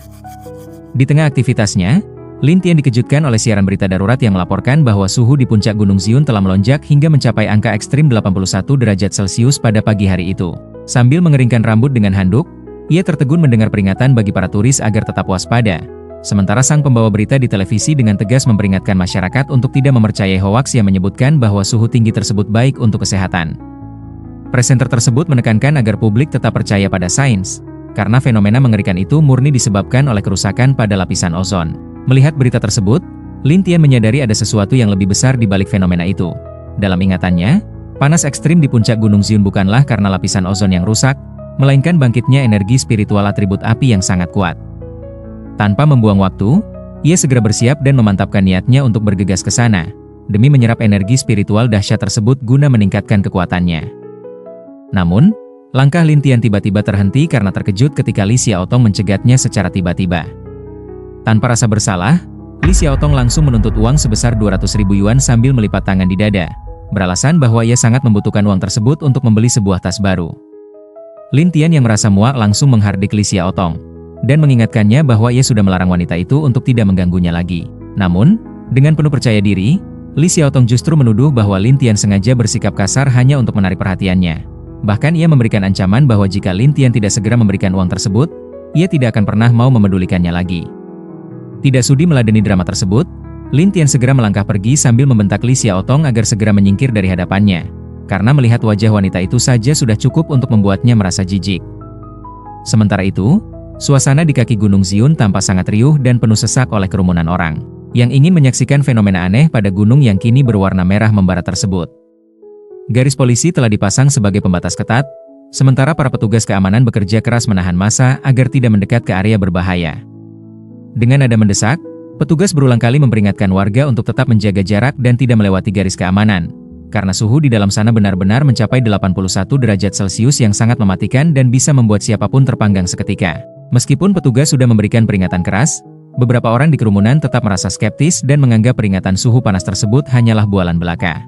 Di tengah aktivitasnya, Lin Tian dikejutkan oleh siaran berita darurat yang melaporkan bahwa suhu di puncak Gunung Ziun telah melonjak hingga mencapai angka ekstrim 81 derajat Celcius pada pagi hari itu. Sambil mengeringkan rambut dengan handuk, ia tertegun mendengar peringatan bagi para turis agar tetap waspada. Sementara sang pembawa berita di televisi dengan tegas memperingatkan masyarakat untuk tidak mempercayai hoaks yang menyebutkan bahwa suhu tinggi tersebut baik untuk kesehatan. Presenter tersebut menekankan agar publik tetap percaya pada sains, karena fenomena mengerikan itu murni disebabkan oleh kerusakan pada lapisan ozon. Melihat berita tersebut, Lin Tian menyadari ada sesuatu yang lebih besar di balik fenomena itu. Dalam ingatannya, panas ekstrim di puncak Gunung Ziun bukanlah karena lapisan ozon yang rusak, melainkan bangkitnya energi spiritual atribut api yang sangat kuat. Tanpa membuang waktu, ia segera bersiap dan memantapkan niatnya untuk bergegas ke sana, demi menyerap energi spiritual dahsyat tersebut guna meningkatkan kekuatannya. Namun, langkah Lin Tian tiba-tiba terhenti karena terkejut ketika Li Xiaotong mencegatnya secara tiba-tiba. Tanpa rasa bersalah, Li Xiaotong langsung menuntut uang sebesar 200.000 yuan sambil melipat tangan di dada, beralasan bahwa ia sangat membutuhkan uang tersebut untuk membeli sebuah tas baru. Lin Tian yang merasa muak langsung menghardik Li Xiaotong, dan mengingatkannya bahwa ia sudah melarang wanita itu untuk tidak mengganggunya lagi. Namun, dengan penuh percaya diri, Li Xiaotong justru menuduh bahwa Lin Tian sengaja bersikap kasar hanya untuk menarik perhatiannya. Bahkan ia memberikan ancaman bahwa jika Lin Tian tidak segera memberikan uang tersebut, ia tidak akan pernah mau memedulikannya lagi. Tidak sudi meladeni drama tersebut, Lin Tian segera melangkah pergi sambil membentak Li Xiaotong agar segera menyingkir dari hadapannya. Karena melihat wajah wanita itu saja sudah cukup untuk membuatnya merasa jijik. Sementara itu, suasana di kaki Gunung Ziun tampak sangat riuh dan penuh sesak oleh kerumunan orang, yang ingin menyaksikan fenomena aneh pada gunung yang kini berwarna merah membara tersebut. Garis polisi telah dipasang sebagai pembatas ketat, sementara para petugas keamanan bekerja keras menahan massa agar tidak mendekat ke area berbahaya. Dengan nada mendesak, petugas berulang kali memperingatkan warga untuk tetap menjaga jarak dan tidak melewati garis keamanan, karena suhu di dalam sana benar-benar mencapai 81 derajat Celcius yang sangat mematikan dan bisa membuat siapapun terpanggang seketika. Meskipun petugas sudah memberikan peringatan keras, beberapa orang di kerumunan tetap merasa skeptis dan menganggap peringatan suhu panas tersebut hanyalah bualan belaka.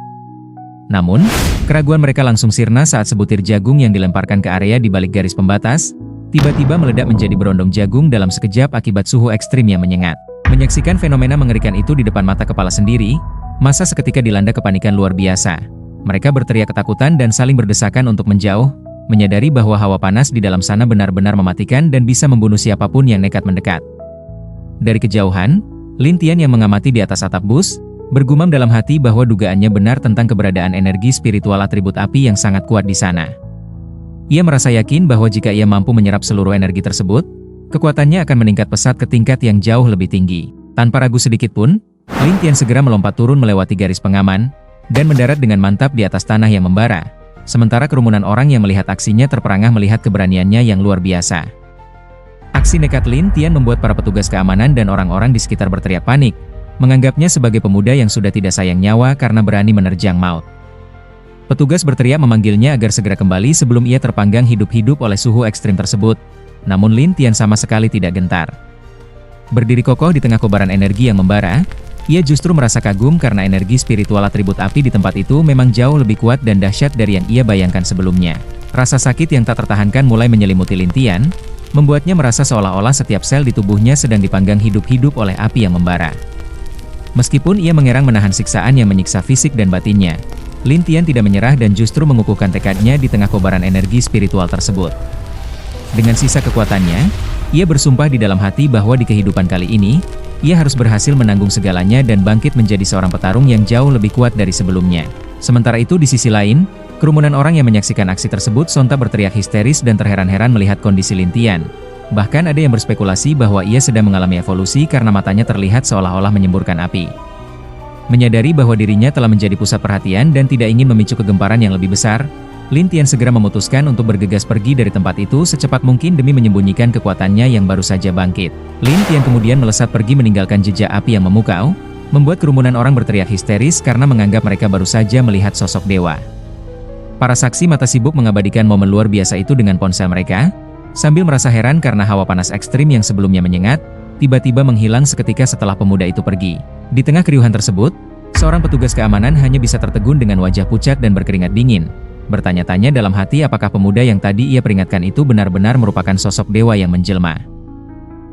Namun, keraguan mereka langsung sirna saat sebutir jagung yang dilemparkan ke area di balik garis pembatas, tiba-tiba meledak menjadi berondong jagung dalam sekejap akibat suhu ekstrim yang menyengat. Menyaksikan fenomena mengerikan itu di depan mata kepala sendiri, masa seketika dilanda kepanikan luar biasa. Mereka berteriak ketakutan dan saling berdesakan untuk menjauh, menyadari bahwa hawa panas di dalam sana benar-benar mematikan dan bisa membunuh siapapun yang nekat mendekat. Dari kejauhan, Lin Tian yang mengamati di atas atap bus, bergumam dalam hati bahwa dugaannya benar tentang keberadaan energi spiritual atribut api yang sangat kuat di sana. Ia merasa yakin bahwa jika ia mampu menyerap seluruh energi tersebut, kekuatannya akan meningkat pesat ke tingkat yang jauh lebih tinggi. Tanpa ragu sedikit pun, Lin Tian segera melompat turun melewati garis pengaman, dan mendarat dengan mantap di atas tanah yang membara. Sementara kerumunan orang yang melihat aksinya terperangah melihat keberaniannya yang luar biasa. Aksi nekat Lin Tian membuat para petugas keamanan dan orang-orang di sekitar berteriak panik, menganggapnya sebagai pemuda yang sudah tidak sayang nyawa karena berani menerjang maut. Petugas berteriak memanggilnya agar segera kembali sebelum ia terpanggang hidup-hidup oleh suhu ekstrim tersebut. Namun Lin Tian sama sekali tidak gentar. Berdiri kokoh di tengah kobaran energi yang membara, ia justru merasa kagum karena energi spiritual atribut api di tempat itu memang jauh lebih kuat dan dahsyat dari yang ia bayangkan sebelumnya. Rasa sakit yang tak tertahankan mulai menyelimuti Lin Tian, membuatnya merasa seolah-olah setiap sel di tubuhnya sedang dipanggang hidup-hidup oleh api yang membara. Meskipun ia mengerang menahan siksaan yang menyiksa fisik dan batinnya, Lin Tian tidak menyerah dan justru mengukuhkan tekadnya di tengah kobaran energi spiritual tersebut. Dengan sisa kekuatannya, ia bersumpah di dalam hati bahwa di kehidupan kali ini, ia harus berhasil menanggung segalanya dan bangkit menjadi seorang petarung yang jauh lebih kuat dari sebelumnya. Sementara itu di sisi lain, kerumunan orang yang menyaksikan aksi tersebut sontak berteriak histeris dan terheran-heran melihat kondisi Lin Tian. Bahkan ada yang berspekulasi bahwa ia sedang mengalami evolusi karena matanya terlihat seolah-olah menyemburkan api. Menyadari bahwa dirinya telah menjadi pusat perhatian dan tidak ingin memicu kegemparan yang lebih besar, Lin Tian segera memutuskan untuk bergegas pergi dari tempat itu secepat mungkin demi menyembunyikan kekuatannya yang baru saja bangkit. Lin Tian kemudian melesat pergi meninggalkan jejak api yang memukau, membuat kerumunan orang berteriak histeris karena menganggap mereka baru saja melihat sosok dewa. Para saksi mata sibuk mengabadikan momen luar biasa itu dengan ponsel mereka, sambil merasa heran karena hawa panas ekstrim yang sebelumnya menyengat, tiba-tiba menghilang seketika setelah pemuda itu pergi. Di tengah keriuhan tersebut, seorang petugas keamanan hanya bisa tertegun dengan wajah pucat dan berkeringat dingin, bertanya-tanya dalam hati apakah pemuda yang tadi ia peringatkan itu benar-benar merupakan sosok dewa yang menjelma.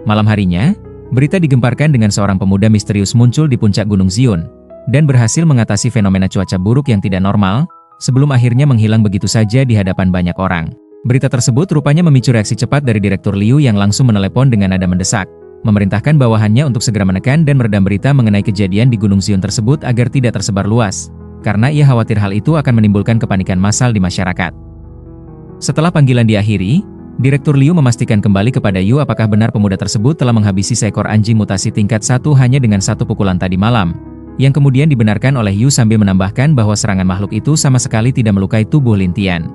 Malam harinya, berita digemparkan dengan seorang pemuda misterius muncul di puncak Gunung Zion, dan berhasil mengatasi fenomena cuaca buruk yang tidak normal, sebelum akhirnya menghilang begitu saja di hadapan banyak orang. Berita tersebut rupanya memicu reaksi cepat dari Direktur Liu yang langsung menelepon dengan nada mendesak, memerintahkan bawahannya untuk segera menekan dan meredam berita mengenai kejadian di Gunung Zion tersebut agar tidak tersebar luas, karena ia khawatir hal itu akan menimbulkan kepanikan massal di masyarakat. Setelah panggilan diakhiri, Direktur Liu memastikan kembali kepada Yu apakah benar pemuda tersebut telah menghabisi seekor anjing mutasi tingkat 1 hanya dengan satu pukulan tadi malam, yang kemudian dibenarkan oleh Yu sambil menambahkan bahwa serangan makhluk itu sama sekali tidak melukai tubuh Lin Tian.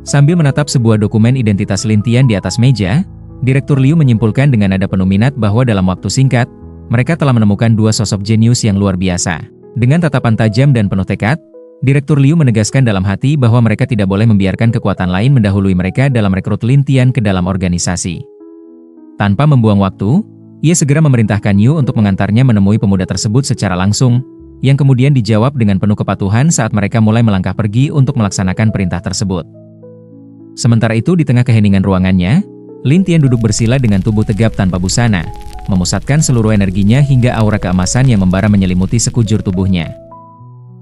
Sambil menatap sebuah dokumen identitas Lin Tian di atas meja, Direktur Liu menyimpulkan dengan nada penuh minat bahwa dalam waktu singkat, mereka telah menemukan dua sosok jenius yang luar biasa. Dengan tatapan tajam dan penuh tekad, Direktur Liu menegaskan dalam hati bahwa mereka tidak boleh membiarkan kekuatan lain mendahului mereka dalam rekrut Lin Tian ke dalam organisasi. Tanpa membuang waktu, ia segera memerintahkan Yu untuk mengantarnya menemui pemuda tersebut secara langsung, yang kemudian dijawab dengan penuh kepatuhan saat mereka mulai melangkah pergi untuk melaksanakan perintah tersebut. Sementara itu di tengah keheningan ruangannya, Lin Tian duduk bersila dengan tubuh tegap tanpa busana, memusatkan seluruh energinya hingga aura keemasan yang membara menyelimuti sekujur tubuhnya.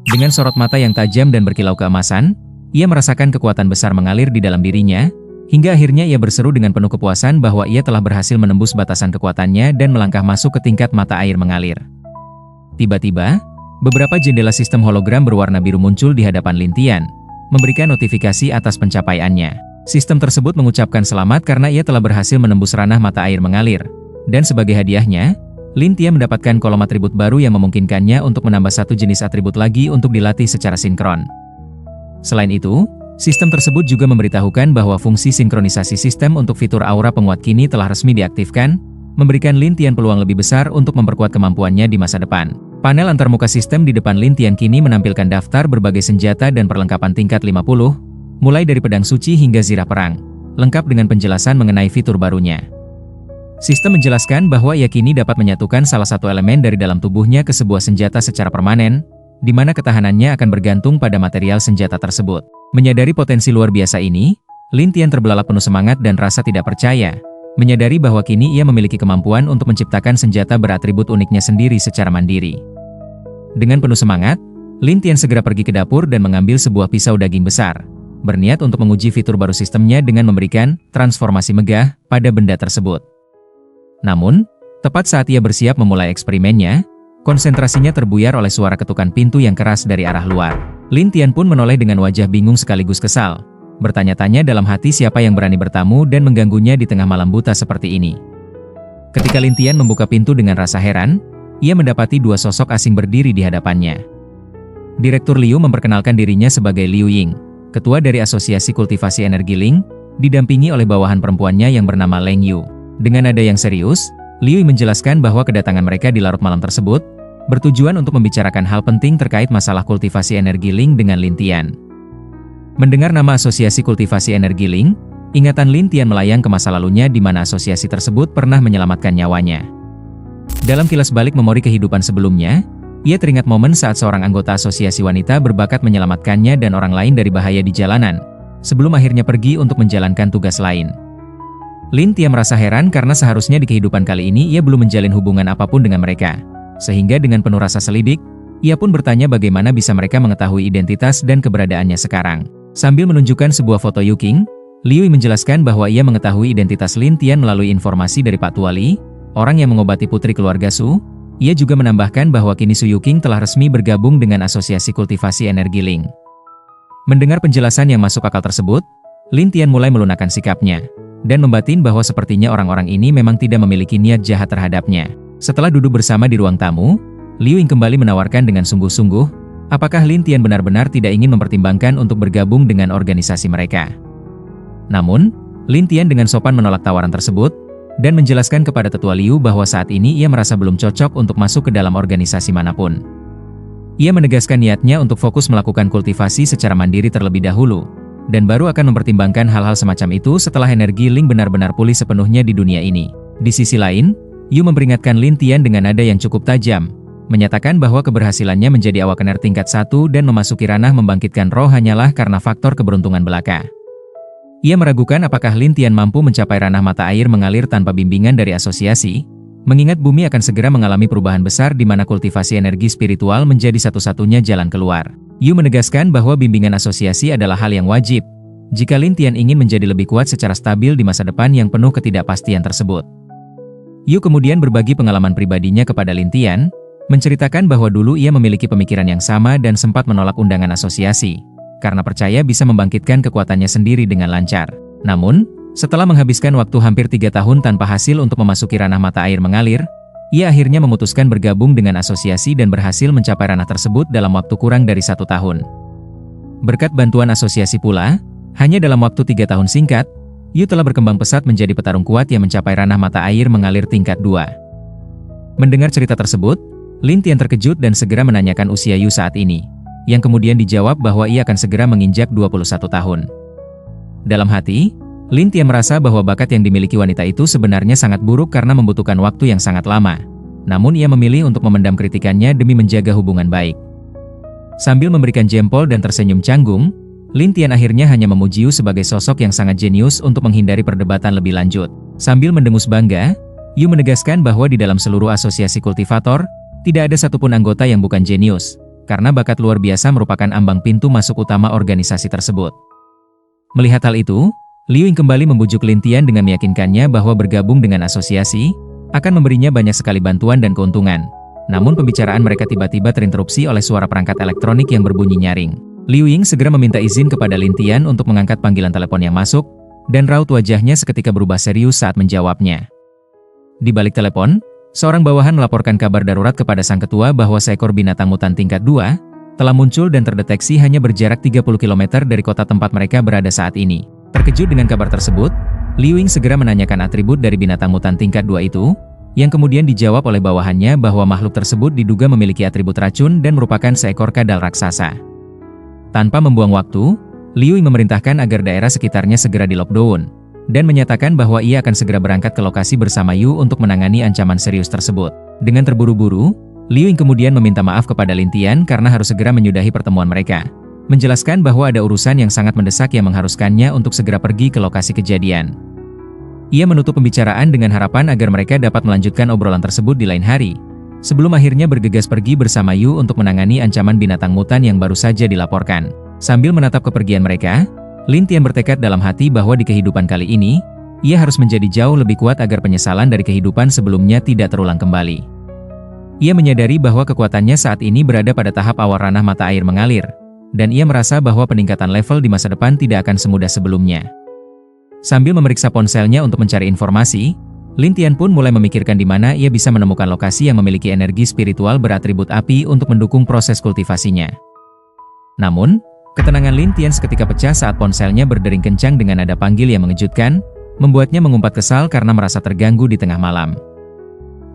Dengan sorot mata yang tajam dan berkilau keemasan, ia merasakan kekuatan besar mengalir di dalam dirinya, hingga akhirnya ia berseru dengan penuh kepuasan bahwa ia telah berhasil menembus batasan kekuatannya dan melangkah masuk ke tingkat mata air mengalir. Tiba-tiba, beberapa jendela sistem hologram berwarna biru muncul di hadapan Lin Tian, memberikan notifikasi atas pencapaiannya. Sistem tersebut mengucapkan selamat karena ia telah berhasil menembus ranah mata air mengalir, dan sebagai hadiahnya, Lin Tian mendapatkan kolom atribut baru yang memungkinkannya untuk menambah satu jenis atribut lagi untuk dilatih secara sinkron. Selain itu, sistem tersebut juga memberitahukan bahwa fungsi sinkronisasi sistem untuk fitur aura penguat kini telah resmi diaktifkan, memberikan Lin Tian peluang lebih besar untuk memperkuat kemampuannya di masa depan. Panel antarmuka sistem di depan Lin Tian kini menampilkan daftar berbagai senjata dan perlengkapan tingkat 50, mulai dari pedang suci hingga zirah perang, lengkap dengan penjelasan mengenai fitur barunya. Sistem menjelaskan bahwa ia kini dapat menyatukan salah satu elemen dari dalam tubuhnya ke sebuah senjata secara permanen, di mana ketahanannya akan bergantung pada material senjata tersebut. Menyadari potensi luar biasa ini, Lin Tian terbelalak penuh semangat dan rasa tidak percaya, menyadari bahwa kini ia memiliki kemampuan untuk menciptakan senjata beratribut uniknya sendiri secara mandiri. Dengan penuh semangat, Lin Tian segera pergi ke dapur dan mengambil sebuah pisau daging besar, berniat untuk menguji fitur baru sistemnya dengan memberikan transformasi megah pada benda tersebut. Namun, tepat saat ia bersiap memulai eksperimennya, konsentrasinya terbuyar oleh suara ketukan pintu yang keras dari arah luar. Lin Tian pun menoleh dengan wajah bingung sekaligus kesal, bertanya-tanya dalam hati siapa yang berani bertamu dan mengganggunya di tengah malam buta seperti ini. Ketika Lin Tian membuka pintu dengan rasa heran, ia mendapati dua sosok asing berdiri di hadapannya. Direktur Liu memperkenalkan dirinya sebagai Liu Ying, ketua dari Asosiasi Kultivasi Energi Ling, didampingi oleh bawahan perempuannya yang bernama Leng Yu. Dengan nada yang serius, Liu Ying menjelaskan bahwa kedatangan mereka di larut malam tersebut bertujuan untuk membicarakan hal penting terkait masalah kultivasi energi Ling dengan Lin Tian. Mendengar nama Asosiasi Kultivasi Energi Ling, ingatan Lin Tian melayang ke masa lalunya di mana asosiasi tersebut pernah menyelamatkan nyawanya. Dalam kilas balik memori kehidupan sebelumnya, ia teringat momen saat seorang anggota asosiasi wanita berbakat menyelamatkannya dan orang lain dari bahaya di jalanan, sebelum akhirnya pergi untuk menjalankan tugas lain. Lin Tian merasa heran karena seharusnya di kehidupan kali ini ia belum menjalin hubungan apapun dengan mereka. Sehingga dengan penuh rasa selidik, ia pun bertanya bagaimana bisa mereka mengetahui identitas dan keberadaannya sekarang. Sambil menunjukkan sebuah foto Yu Qing, Liu Ying menjelaskan bahwa ia mengetahui identitas Lin Tian melalui informasi dari Pak Tuali, orang yang mengobati putri keluarga Su. Ia juga menambahkan bahwa kini Su Yuqing telah resmi bergabung dengan Asosiasi Kultivasi Energi Ling. Mendengar penjelasan yang masuk akal tersebut, Lin Tian mulai melunakkan sikapnya, dan membatin bahwa sepertinya orang-orang ini memang tidak memiliki niat jahat terhadapnya. Setelah duduk bersama di ruang tamu, Liu Ying kembali menawarkan dengan sungguh-sungguh, apakah Lin Tian benar-benar tidak ingin mempertimbangkan untuk bergabung dengan organisasi mereka. Namun, Lin Tian dengan sopan menolak tawaran tersebut, dan menjelaskan kepada tetua Liu bahwa saat ini ia merasa belum cocok untuk masuk ke dalam organisasi manapun. Ia menegaskan niatnya untuk fokus melakukan kultivasi secara mandiri terlebih dahulu, dan baru akan mempertimbangkan hal-hal semacam itu setelah energi Ling benar-benar pulih sepenuhnya di dunia ini. Di sisi lain, Yu memperingatkan Lin Tian dengan nada yang cukup tajam, menyatakan bahwa keberhasilannya menjadi awakener tingkat 1 dan memasuki ranah membangkitkan roh hanyalah karena faktor keberuntungan belaka. Ia meragukan apakah Lin Tian mampu mencapai ranah mata air mengalir tanpa bimbingan dari asosiasi, mengingat bumi akan segera mengalami perubahan besar di mana kultivasi energi spiritual menjadi satu-satunya jalan keluar. Yu menegaskan bahwa bimbingan asosiasi adalah hal yang wajib, jika Lin Tian ingin menjadi lebih kuat secara stabil di masa depan yang penuh ketidakpastian tersebut. Yu kemudian berbagi pengalaman pribadinya kepada Lin Tian, menceritakan bahwa dulu ia memiliki pemikiran yang sama dan sempat menolak undangan asosiasi, karena percaya bisa membangkitkan kekuatannya sendiri dengan lancar. Namun, setelah menghabiskan waktu hampir 3 tahun tanpa hasil untuk memasuki ranah mata air mengalir, ia akhirnya memutuskan bergabung dengan asosiasi dan berhasil mencapai ranah tersebut dalam waktu kurang dari 1 tahun. Berkat bantuan asosiasi pula, hanya dalam waktu 3 tahun singkat, Yu telah berkembang pesat menjadi petarung kuat yang mencapai ranah mata air mengalir tingkat 2. Mendengar cerita tersebut, Lin Tian terkejut dan segera menanyakan usia Yu saat ini, yang kemudian dijawab bahwa ia akan segera menginjak 21 tahun. Dalam hati, Lin Tian merasa bahwa bakat yang dimiliki wanita itu sebenarnya sangat buruk karena membutuhkan waktu yang sangat lama. Namun ia memilih untuk memendam kritikannya demi menjaga hubungan baik. Sambil memberikan jempol dan tersenyum canggung, Lin Tian akhirnya hanya memuji Yu sebagai sosok yang sangat jenius untuk menghindari perdebatan lebih lanjut. Sambil mendengus bangga, Yu menegaskan bahwa di dalam seluruh asosiasi kultivator, tidak ada satupun anggota yang bukan jenius, karena bakat luar biasa merupakan ambang pintu masuk utama organisasi tersebut. Melihat hal itu, Liu Ying kembali membujuk Lin Tian dengan meyakinkannya bahwa bergabung dengan asosiasi akan memberinya banyak sekali bantuan dan keuntungan. Namun pembicaraan mereka tiba-tiba terinterupsi oleh suara perangkat elektronik yang berbunyi nyaring. Liu Ying segera meminta izin kepada Lin Tian untuk mengangkat panggilan telepon yang masuk, dan raut wajahnya seketika berubah serius saat menjawabnya. Di balik telepon, seorang bawahan melaporkan kabar darurat kepada sang ketua bahwa seekor binatang mutan tingkat 2 telah muncul dan terdeteksi hanya berjarak 30 km dari kota tempat mereka berada saat ini. Terkejut dengan kabar tersebut, Liu Ying segera menanyakan atribut dari binatang mutan tingkat 2 itu, yang kemudian dijawab oleh bawahannya bahwa makhluk tersebut diduga memiliki atribut racun dan merupakan seekor kadal raksasa. Tanpa membuang waktu, Liu Ying memerintahkan agar daerah sekitarnya segera di-lockdown, dan menyatakan bahwa ia akan segera berangkat ke lokasi bersama Yu untuk menangani ancaman serius tersebut. Dengan terburu-buru, Liu Ying kemudian meminta maaf kepada Lin Tian karena harus segera menyudahi pertemuan mereka, menjelaskan bahwa ada urusan yang sangat mendesak yang mengharuskannya untuk segera pergi ke lokasi kejadian. Ia menutup pembicaraan dengan harapan agar mereka dapat melanjutkan obrolan tersebut di lain hari, sebelum akhirnya bergegas pergi bersama Yu untuk menangani ancaman binatang mutan yang baru saja dilaporkan. Sambil menatap kepergian mereka, Lin Tian bertekad dalam hati bahwa di kehidupan kali ini, ia harus menjadi jauh lebih kuat agar penyesalan dari kehidupan sebelumnya tidak terulang kembali. Ia menyadari bahwa kekuatannya saat ini berada pada tahap awal ranah mata air mengalir, dan ia merasa bahwa peningkatan level di masa depan tidak akan semudah sebelumnya. Sambil memeriksa ponselnya untuk mencari informasi, Lin Tian pun mulai memikirkan di mana ia bisa menemukan lokasi yang memiliki energi spiritual beratribut api untuk mendukung proses kultivasinya. Namun, ketenangan Lin Tian seketika pecah saat ponselnya berdering kencang dengan nada panggil yang mengejutkan, membuatnya mengumpat kesal karena merasa terganggu di tengah malam.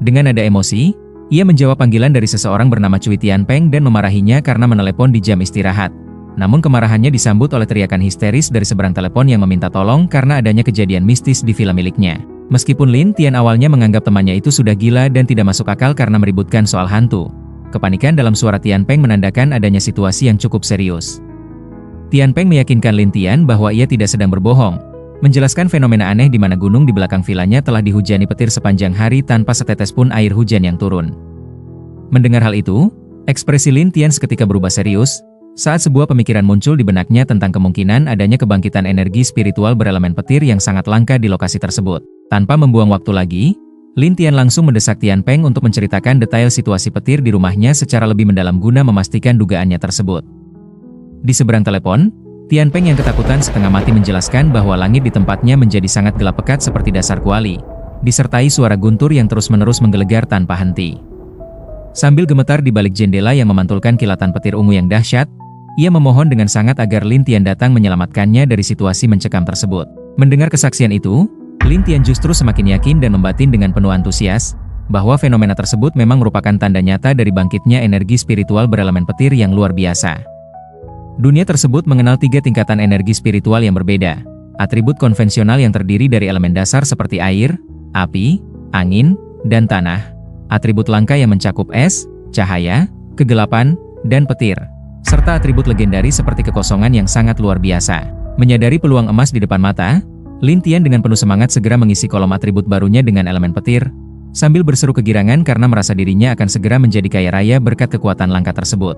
Dengan nada emosi, ia menjawab panggilan dari seseorang bernama Cui Tianpeng dan memarahinya karena menelepon di jam istirahat. Namun kemarahannya disambut oleh teriakan histeris dari seberang telepon yang meminta tolong karena adanya kejadian mistis di villa miliknya. Meskipun Lin Tian awalnya menganggap temannya itu sudah gila dan tidak masuk akal karena meributkan soal hantu, kepanikan dalam suara Tianpeng menandakan adanya situasi yang cukup serius. Tianpeng meyakinkan Lin Tian bahwa ia tidak sedang berbohong, menjelaskan fenomena aneh di mana gunung di belakang vilanya telah dihujani petir sepanjang hari tanpa setetes pun air hujan yang turun. Mendengar hal itu, ekspresi Lin Tian seketika berubah serius, saat sebuah pemikiran muncul di benaknya tentang kemungkinan adanya kebangkitan energi spiritual berelemen petir yang sangat langka di lokasi tersebut. Tanpa membuang waktu lagi, Lin Tian langsung mendesak Tianpeng untuk menceritakan detail situasi petir di rumahnya secara lebih mendalam guna memastikan dugaannya tersebut. Di seberang telepon, Tianpeng yang ketakutan setengah mati menjelaskan bahwa langit di tempatnya menjadi sangat gelap pekat seperti dasar kuali, disertai suara guntur yang terus-menerus menggelegar tanpa henti. Sambil gemetar di balik jendela yang memantulkan kilatan petir ungu yang dahsyat, ia memohon dengan sangat agar Lin Tian datang menyelamatkannya dari situasi mencekam tersebut. Mendengar kesaksian itu, Lin Tian justru semakin yakin dan membatin dengan penuh antusias, bahwa fenomena tersebut memang merupakan tanda nyata dari bangkitnya energi spiritual berelemen petir yang luar biasa. Dunia tersebut mengenal 3 tingkatan energi spiritual yang berbeda, atribut konvensional yang terdiri dari elemen dasar seperti air, api, angin, dan tanah, atribut langka yang mencakup es, cahaya, kegelapan, dan petir, serta atribut legendaris seperti kekosongan yang sangat luar biasa. Menyadari peluang emas di depan mata, Lin Tian dengan penuh semangat segera mengisi kolom atribut barunya dengan elemen petir, sambil berseru kegirangan karena merasa dirinya akan segera menjadi kaya raya berkat kekuatan langka tersebut.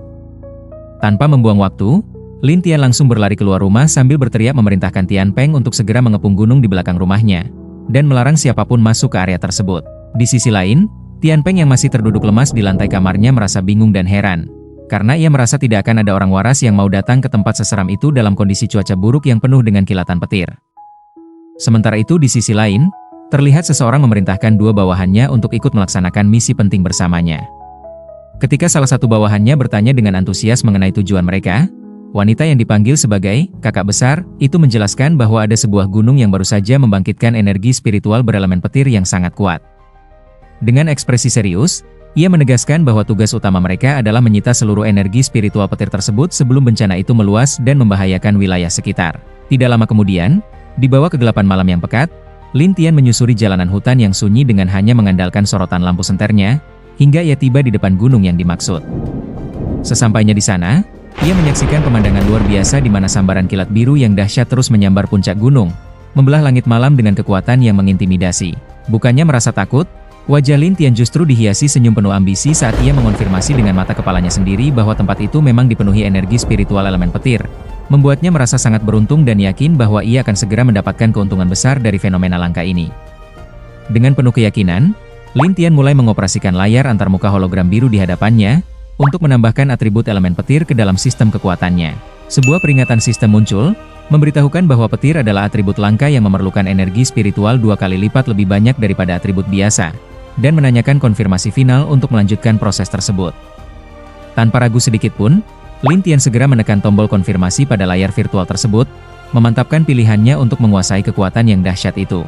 Tanpa membuang waktu, Lin Tian langsung berlari keluar rumah sambil berteriak memerintahkan Tianpeng untuk segera mengepung gunung di belakang rumahnya, dan melarang siapapun masuk ke area tersebut. Di sisi lain, Tianpeng yang masih terduduk lemas di lantai kamarnya merasa bingung dan heran, karena ia merasa tidak akan ada orang waras yang mau datang ke tempat seseram itu dalam kondisi cuaca buruk yang penuh dengan kilatan petir. Sementara itu di sisi lain, terlihat seseorang memerintahkan 2 bawahannya untuk ikut melaksanakan misi penting bersamanya. Ketika salah satu bawahannya bertanya dengan antusias mengenai tujuan mereka, wanita yang dipanggil sebagai kakak besar itu menjelaskan bahwa ada sebuah gunung yang baru saja membangkitkan energi spiritual berelemen petir yang sangat kuat. Dengan ekspresi serius, ia menegaskan bahwa tugas utama mereka adalah menyita seluruh energi spiritual petir tersebut sebelum bencana itu meluas dan membahayakan wilayah sekitar. Tidak lama kemudian, di bawah kegelapan malam yang pekat, Lin Tian menyusuri jalanan hutan yang sunyi dengan hanya mengandalkan sorotan lampu senternya, hingga ia tiba di depan gunung yang dimaksud. Sesampainya di sana, ia menyaksikan pemandangan luar biasa di mana sambaran kilat biru yang dahsyat terus menyambar puncak gunung, membelah langit malam dengan kekuatan yang mengintimidasi. Bukannya merasa takut, wajah Lin Tian justru dihiasi senyum penuh ambisi saat ia mengonfirmasi dengan mata kepalanya sendiri bahwa tempat itu memang dipenuhi energi spiritual elemen petir, membuatnya merasa sangat beruntung dan yakin bahwa ia akan segera mendapatkan keuntungan besar dari fenomena langka ini. Dengan penuh keyakinan, Lin Tian mulai mengoperasikan layar antarmuka hologram biru di hadapannya, untuk menambahkan atribut elemen petir ke dalam sistem kekuatannya. Sebuah peringatan sistem muncul, memberitahukan bahwa petir adalah atribut langka yang memerlukan energi spiritual 2 kali lipat lebih banyak daripada atribut biasa, dan menanyakan konfirmasi final untuk melanjutkan proses tersebut. Tanpa ragu sedikit pun, Lin Tian segera menekan tombol konfirmasi pada layar virtual tersebut, memantapkan pilihannya untuk menguasai kekuatan yang dahsyat itu.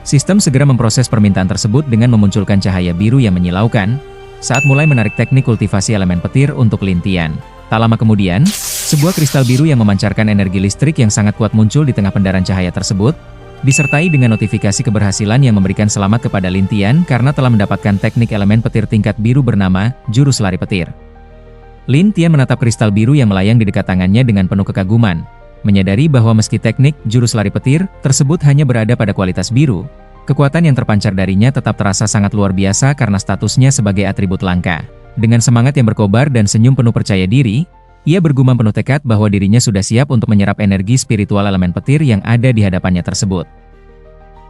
Sistem segera memproses permintaan tersebut dengan memunculkan cahaya biru yang menyilaukan, saat mulai menarik teknik kultivasi elemen petir untuk Lin Tian. Tak lama kemudian, sebuah kristal biru yang memancarkan energi listrik yang sangat kuat muncul di tengah pendaran cahaya tersebut, disertai dengan notifikasi keberhasilan yang memberikan selamat kepada Lin Tian karena telah mendapatkan teknik elemen petir tingkat biru bernama Jurus Lari Petir. Lin Tian menatap kristal biru yang melayang di dekat tangannya dengan penuh kekaguman, menyadari bahwa meski teknik jurus lari petir tersebut hanya berada pada kualitas biru, kekuatan yang terpancar darinya tetap terasa sangat luar biasa karena statusnya sebagai atribut langka. Dengan semangat yang berkobar dan senyum penuh percaya diri, ia bergumam penuh tekad bahwa dirinya sudah siap untuk menyerap energi spiritual elemen petir yang ada di hadapannya tersebut.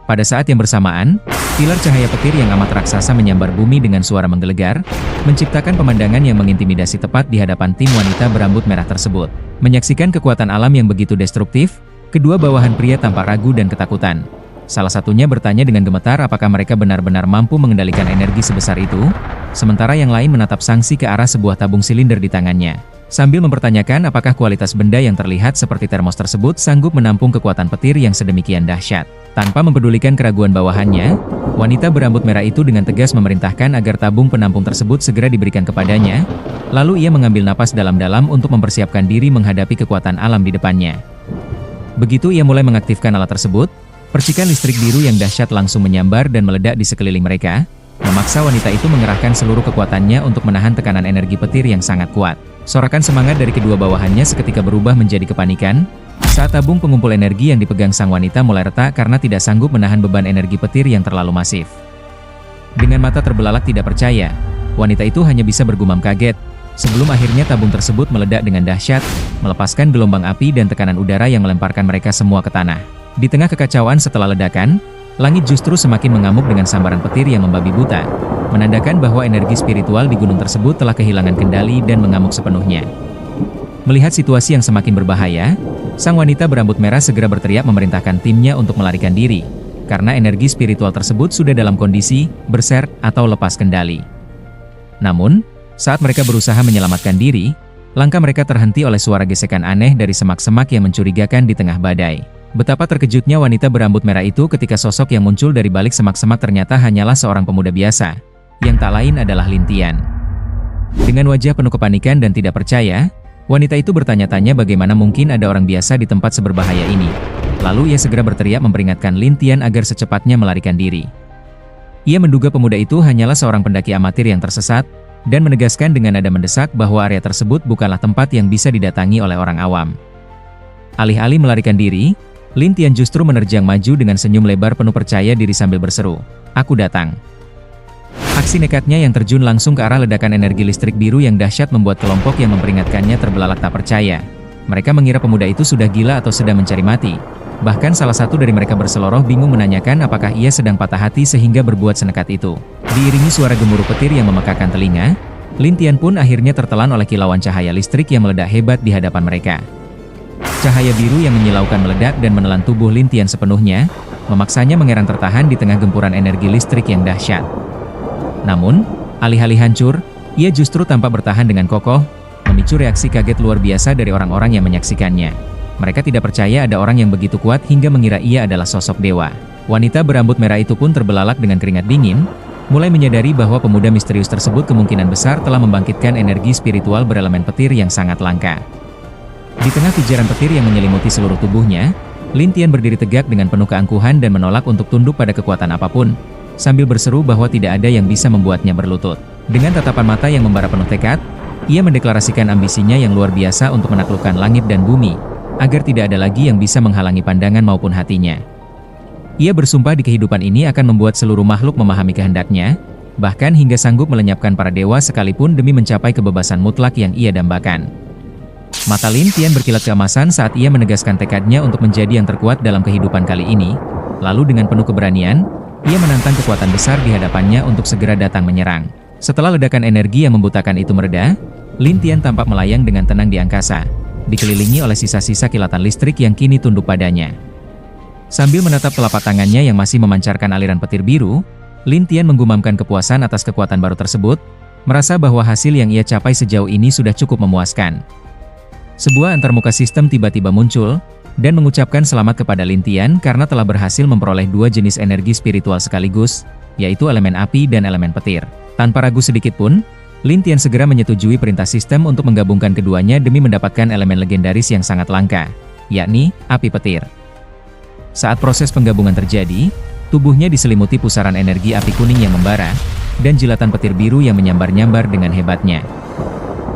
Pada saat yang bersamaan, pilar cahaya petir yang amat raksasa menyambar bumi dengan suara menggelegar, menciptakan pemandangan yang mengintimidasi tepat di hadapan tim wanita berambut merah tersebut. Menyaksikan kekuatan alam yang begitu destruktif, kedua bawahan pria tampak ragu dan ketakutan. Salah satunya bertanya dengan gemetar apakah mereka benar-benar mampu mengendalikan energi sebesar itu, sementara yang lain menatap sangsi ke arah sebuah tabung silinder di tangannya, sambil mempertanyakan apakah kualitas benda yang terlihat seperti termos tersebut sanggup menampung kekuatan petir yang sedemikian dahsyat. Tanpa mempedulikan keraguan bawahannya, wanita berambut merah itu dengan tegas memerintahkan agar tabung penampung tersebut segera diberikan kepadanya, lalu ia mengambil napas dalam-dalam untuk mempersiapkan diri menghadapi kekuatan alam di depannya. Begitu ia mulai mengaktifkan alat tersebut, percikan listrik biru yang dahsyat langsung menyambar dan meledak di sekeliling mereka, memaksa wanita itu mengerahkan seluruh kekuatannya untuk menahan tekanan energi petir yang sangat kuat. Sorakan semangat dari kedua bawahannya seketika berubah menjadi kepanikan, saat tabung pengumpul energi yang dipegang sang wanita mulai retak karena tidak sanggup menahan beban energi petir yang terlalu masif. Dengan mata terbelalak tidak percaya, wanita itu hanya bisa bergumam kaget, sebelum akhirnya tabung tersebut meledak dengan dahsyat, melepaskan gelombang api dan tekanan udara yang melemparkan mereka semua ke tanah. Di tengah kekacauan setelah ledakan, langit justru semakin mengamuk dengan sambaran petir yang membabi buta, menandakan bahwa energi spiritual di gunung tersebut telah kehilangan kendali dan mengamuk sepenuhnya. Melihat situasi yang semakin berbahaya, sang wanita berambut merah segera berteriak memerintahkan timnya untuk melarikan diri, karena energi spiritual tersebut sudah dalam kondisi berserk atau lepas kendali. Namun, saat mereka berusaha menyelamatkan diri, langkah mereka terhenti oleh suara gesekan aneh dari semak-semak yang mencurigakan di tengah badai. Betapa terkejutnya wanita berambut merah itu ketika sosok yang muncul dari balik semak-semak ternyata hanyalah seorang pemuda biasa, yang tak lain adalah Lin Tian. Dengan wajah penuh kepanikan dan tidak percaya, wanita itu bertanya-tanya bagaimana mungkin ada orang biasa di tempat seberbahaya ini. Lalu ia segera berteriak memperingatkan Lin Tian agar secepatnya melarikan diri. Ia menduga pemuda itu hanyalah seorang pendaki amatir yang tersesat, dan menegaskan dengan nada mendesak bahwa area tersebut bukanlah tempat yang bisa didatangi oleh orang awam. Alih-alih melarikan diri, Lin Tian justru menerjang maju dengan senyum lebar penuh percaya diri sambil berseru, "Aku datang." Aksi nekatnya yang terjun langsung ke arah ledakan energi listrik biru yang dahsyat membuat kelompok yang memperingatkannya terbelalak tak percaya. Mereka mengira pemuda itu sudah gila atau sedang mencari mati. Bahkan salah satu dari mereka berseloroh bingung menanyakan apakah ia sedang patah hati sehingga berbuat senekat itu. Diiringi suara gemuruh petir yang memekakan telinga, Lin Tian pun akhirnya tertelan oleh kilauan cahaya listrik yang meledak hebat di hadapan mereka. Cahaya biru yang menyilaukan meledak dan menelan tubuh Lin Tian sepenuhnya, memaksanya mengerang tertahan di tengah gempuran energi listrik yang dahsyat. Namun, alih-alih hancur, ia justru tampak bertahan dengan kokoh, memicu reaksi kaget luar biasa dari orang-orang yang menyaksikannya. Mereka tidak percaya ada orang yang begitu kuat hingga mengira ia adalah sosok dewa. Wanita berambut merah itu pun terbelalak dengan keringat dingin, mulai menyadari bahwa pemuda misterius tersebut kemungkinan besar telah membangkitkan energi spiritual berelemen petir yang sangat langka. Di tengah pijaran petir yang menyelimuti seluruh tubuhnya, Lin Tian berdiri tegak dengan penuh keangkuhan dan menolak untuk tunduk pada kekuatan apapun, sambil berseru bahwa tidak ada yang bisa membuatnya berlutut. Dengan tatapan mata yang membara penuh tekad, ia mendeklarasikan ambisinya yang luar biasa untuk menaklukkan langit dan bumi, agar tidak ada lagi yang bisa menghalangi pandangan maupun hatinya. Ia bersumpah di kehidupan ini akan membuat seluruh makhluk memahami kehendaknya, bahkan hingga sanggup melenyapkan para dewa sekalipun demi mencapai kebebasan mutlak yang ia dambakan. Mata Lin Tian berkilat keemasan saat ia menegaskan tekadnya untuk menjadi yang terkuat dalam kehidupan kali ini, lalu dengan penuh keberanian, ia menantang kekuatan besar di hadapannya untuk segera datang menyerang. Setelah ledakan energi yang membutakan itu mereda, Lin Tian tampak melayang dengan tenang di angkasa, dikelilingi oleh sisa-sisa kilatan listrik yang kini tunduk padanya. Sambil menatap telapak tangannya yang masih memancarkan aliran petir biru, Lin Tian menggumamkan kepuasan atas kekuatan baru tersebut, merasa bahwa hasil yang ia capai sejauh ini sudah cukup memuaskan. Sebuah antarmuka sistem tiba-tiba muncul, dan mengucapkan selamat kepada Lin Tian karena telah berhasil memperoleh dua jenis energi spiritual sekaligus, yaitu elemen api dan elemen petir. Tanpa ragu sedikit pun, Lin Tian segera menyetujui perintah sistem untuk menggabungkan keduanya demi mendapatkan elemen legendaris yang sangat langka, yakni api petir. Saat proses penggabungan terjadi, tubuhnya diselimuti pusaran energi api kuning yang membara, dan jilatan petir biru yang menyambar-nyambar dengan hebatnya.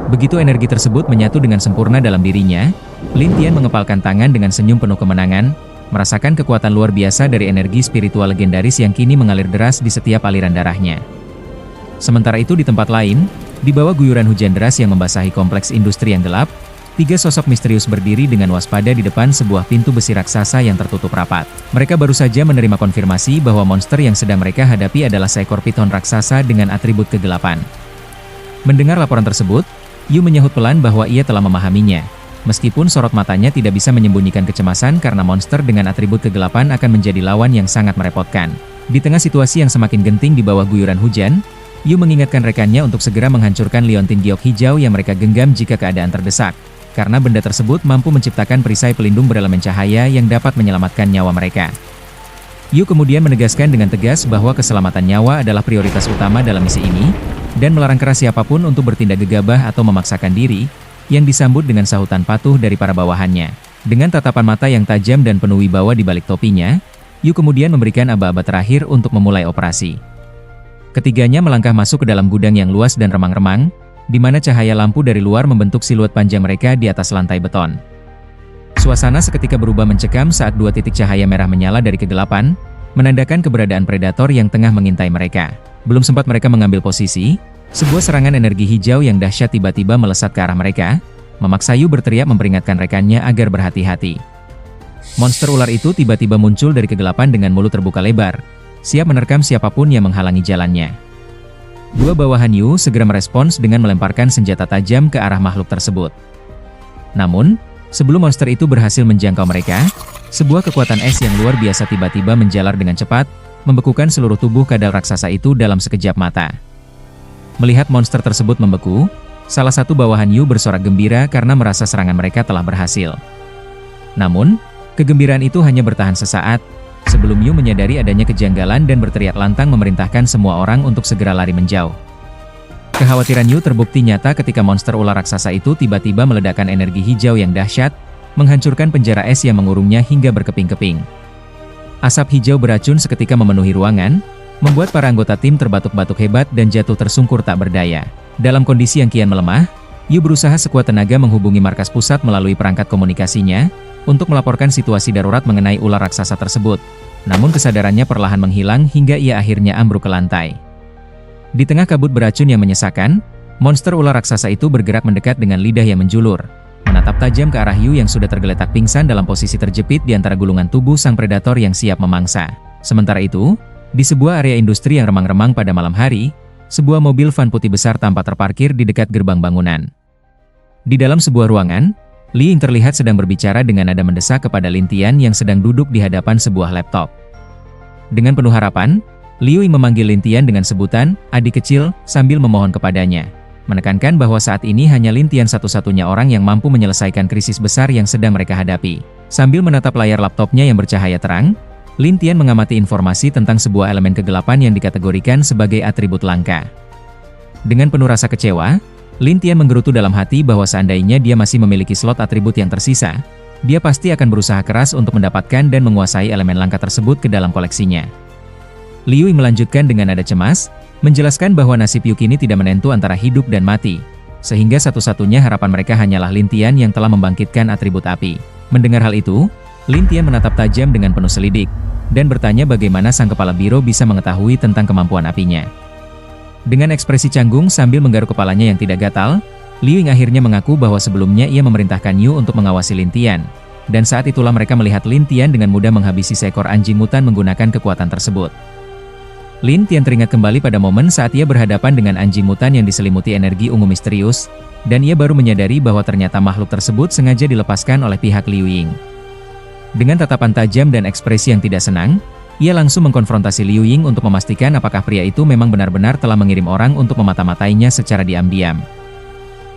Begitu energi tersebut menyatu dengan sempurna dalam dirinya, Lin Tian mengepalkan tangan dengan senyum penuh kemenangan, merasakan kekuatan luar biasa dari energi spiritual legendaris yang kini mengalir deras di setiap aliran darahnya. Sementara itu di tempat lain, di bawah guyuran hujan deras yang membasahi kompleks industri yang gelap, 3 sosok misterius berdiri dengan waspada di depan sebuah pintu besi raksasa yang tertutup rapat. Mereka baru saja menerima konfirmasi bahwa monster yang sedang mereka hadapi adalah seekor piton raksasa dengan atribut kegelapan. Mendengar laporan tersebut, Yu menyahut pelan bahwa ia telah memahaminya. Meskipun sorot matanya tidak bisa menyembunyikan kecemasan karena monster dengan atribut kegelapan akan menjadi lawan yang sangat merepotkan. Di tengah situasi yang semakin genting di bawah guyuran hujan, Yu mengingatkan rekannya untuk segera menghancurkan liontin giok hijau yang mereka genggam jika keadaan terdesak, karena benda tersebut mampu menciptakan perisai pelindung berelemen cahaya yang dapat menyelamatkan nyawa mereka. Yu kemudian menegaskan dengan tegas bahwa keselamatan nyawa adalah prioritas utama dalam misi ini, dan melarang keras siapapun untuk bertindak gegabah atau memaksakan diri, yang disambut dengan sahutan patuh dari para bawahannya. Dengan tatapan mata yang tajam dan penuh wibawa di balik topinya, Yu kemudian memberikan aba-aba terakhir untuk memulai operasi. Ketiganya melangkah masuk ke dalam gudang yang luas dan remang-remang, di mana cahaya lampu dari luar membentuk siluet panjang mereka di atas lantai beton. Suasana seketika berubah mencekam saat 2 titik cahaya merah menyala dari kegelapan, menandakan keberadaan predator yang tengah mengintai mereka. Belum sempat mereka mengambil posisi, sebuah serangan energi hijau yang dahsyat tiba-tiba melesat ke arah mereka, memaksa Yu berteriak memperingatkan rekannya agar berhati-hati. Monster ular itu tiba-tiba muncul dari kegelapan dengan mulut terbuka lebar, siap menerkam siapapun yang menghalangi jalannya. 2 bawahan Yu segera merespons dengan melemparkan senjata tajam ke arah makhluk tersebut. Namun, sebelum monster itu berhasil menjangkau mereka, sebuah kekuatan es yang luar biasa tiba-tiba menjalar dengan cepat, membekukan seluruh tubuh kadal raksasa itu dalam sekejap mata. Melihat monster tersebut membeku, salah satu bawahan Yu bersorak gembira karena merasa serangan mereka telah berhasil. Namun, kegembiraan itu hanya bertahan sesaat, sebelum Yu menyadari adanya kejanggalan dan berteriak lantang memerintahkan semua orang untuk segera lari menjauh. Kekhawatiran Yu terbukti nyata ketika monster ular raksasa itu tiba-tiba meledakkan energi hijau yang dahsyat, menghancurkan penjara es yang mengurungnya hingga berkeping-keping. Asap hijau beracun seketika memenuhi ruangan, membuat para anggota tim terbatuk-batuk hebat dan jatuh tersungkur tak berdaya. Dalam kondisi yang kian melemah, Yu berusaha sekuat tenaga menghubungi markas pusat melalui perangkat komunikasinya, untuk melaporkan situasi darurat mengenai ular raksasa tersebut. Namun kesadarannya perlahan menghilang hingga ia akhirnya ambruk ke lantai. Di tengah kabut beracun yang menyesakan, monster ular raksasa itu bergerak mendekat dengan lidah yang menjulur, menatap tajam ke arah Yu yang sudah tergeletak pingsan dalam posisi terjepit di antara gulungan tubuh sang predator yang siap memangsa. Sementara itu, di sebuah area industri yang remang-remang pada malam hari, sebuah mobil van putih besar tampak terparkir di dekat gerbang bangunan. Di dalam sebuah ruangan, Li Ying terlihat sedang berbicara dengan nada mendesak kepada Lin Tian yang sedang duduk di hadapan sebuah laptop. Dengan penuh harapan, Liu Ying memanggil Lin Tian dengan sebutan adik kecil sambil memohon kepadanya, menekankan bahwa saat ini hanya Lin Tian satu-satunya orang yang mampu menyelesaikan krisis besar yang sedang mereka hadapi. Sambil menatap layar laptopnya yang bercahaya terang, Lin Tian mengamati informasi tentang sebuah elemen kegelapan yang dikategorikan sebagai atribut langka. Dengan penuh rasa kecewa, Lin Tian menggerutu dalam hati bahwa seandainya dia masih memiliki slot atribut yang tersisa, dia pasti akan berusaha keras untuk mendapatkan dan menguasai elemen langka tersebut ke dalam koleksinya. Liu Ying melanjutkan dengan nada cemas, menjelaskan bahwa nasib Yu kini tidak menentu antara hidup dan mati, sehingga satu-satunya harapan mereka hanyalah Lin Tian yang telah membangkitkan atribut api. Mendengar hal itu, Lin Tian menatap tajam dengan penuh selidik, dan bertanya bagaimana sang kepala biro bisa mengetahui tentang kemampuan apinya. Dengan ekspresi canggung sambil menggaruk kepalanya yang tidak gatal, Liu Ying akhirnya mengaku bahwa sebelumnya ia memerintahkan Yu untuk mengawasi Lin Tian, dan saat itulah mereka melihat Lin Tian dengan mudah menghabisi seekor anjing mutan menggunakan kekuatan tersebut. Lin Tian teringat kembali pada momen saat ia berhadapan dengan anjing mutan yang diselimuti energi ungu misterius, dan ia baru menyadari bahwa ternyata makhluk tersebut sengaja dilepaskan oleh pihak Liu Ying. Dengan tatapan tajam dan ekspresi yang tidak senang, ia langsung mengkonfrontasi Liu Ying untuk memastikan apakah pria itu memang benar-benar telah mengirim orang untuk memata-matainya secara diam-diam.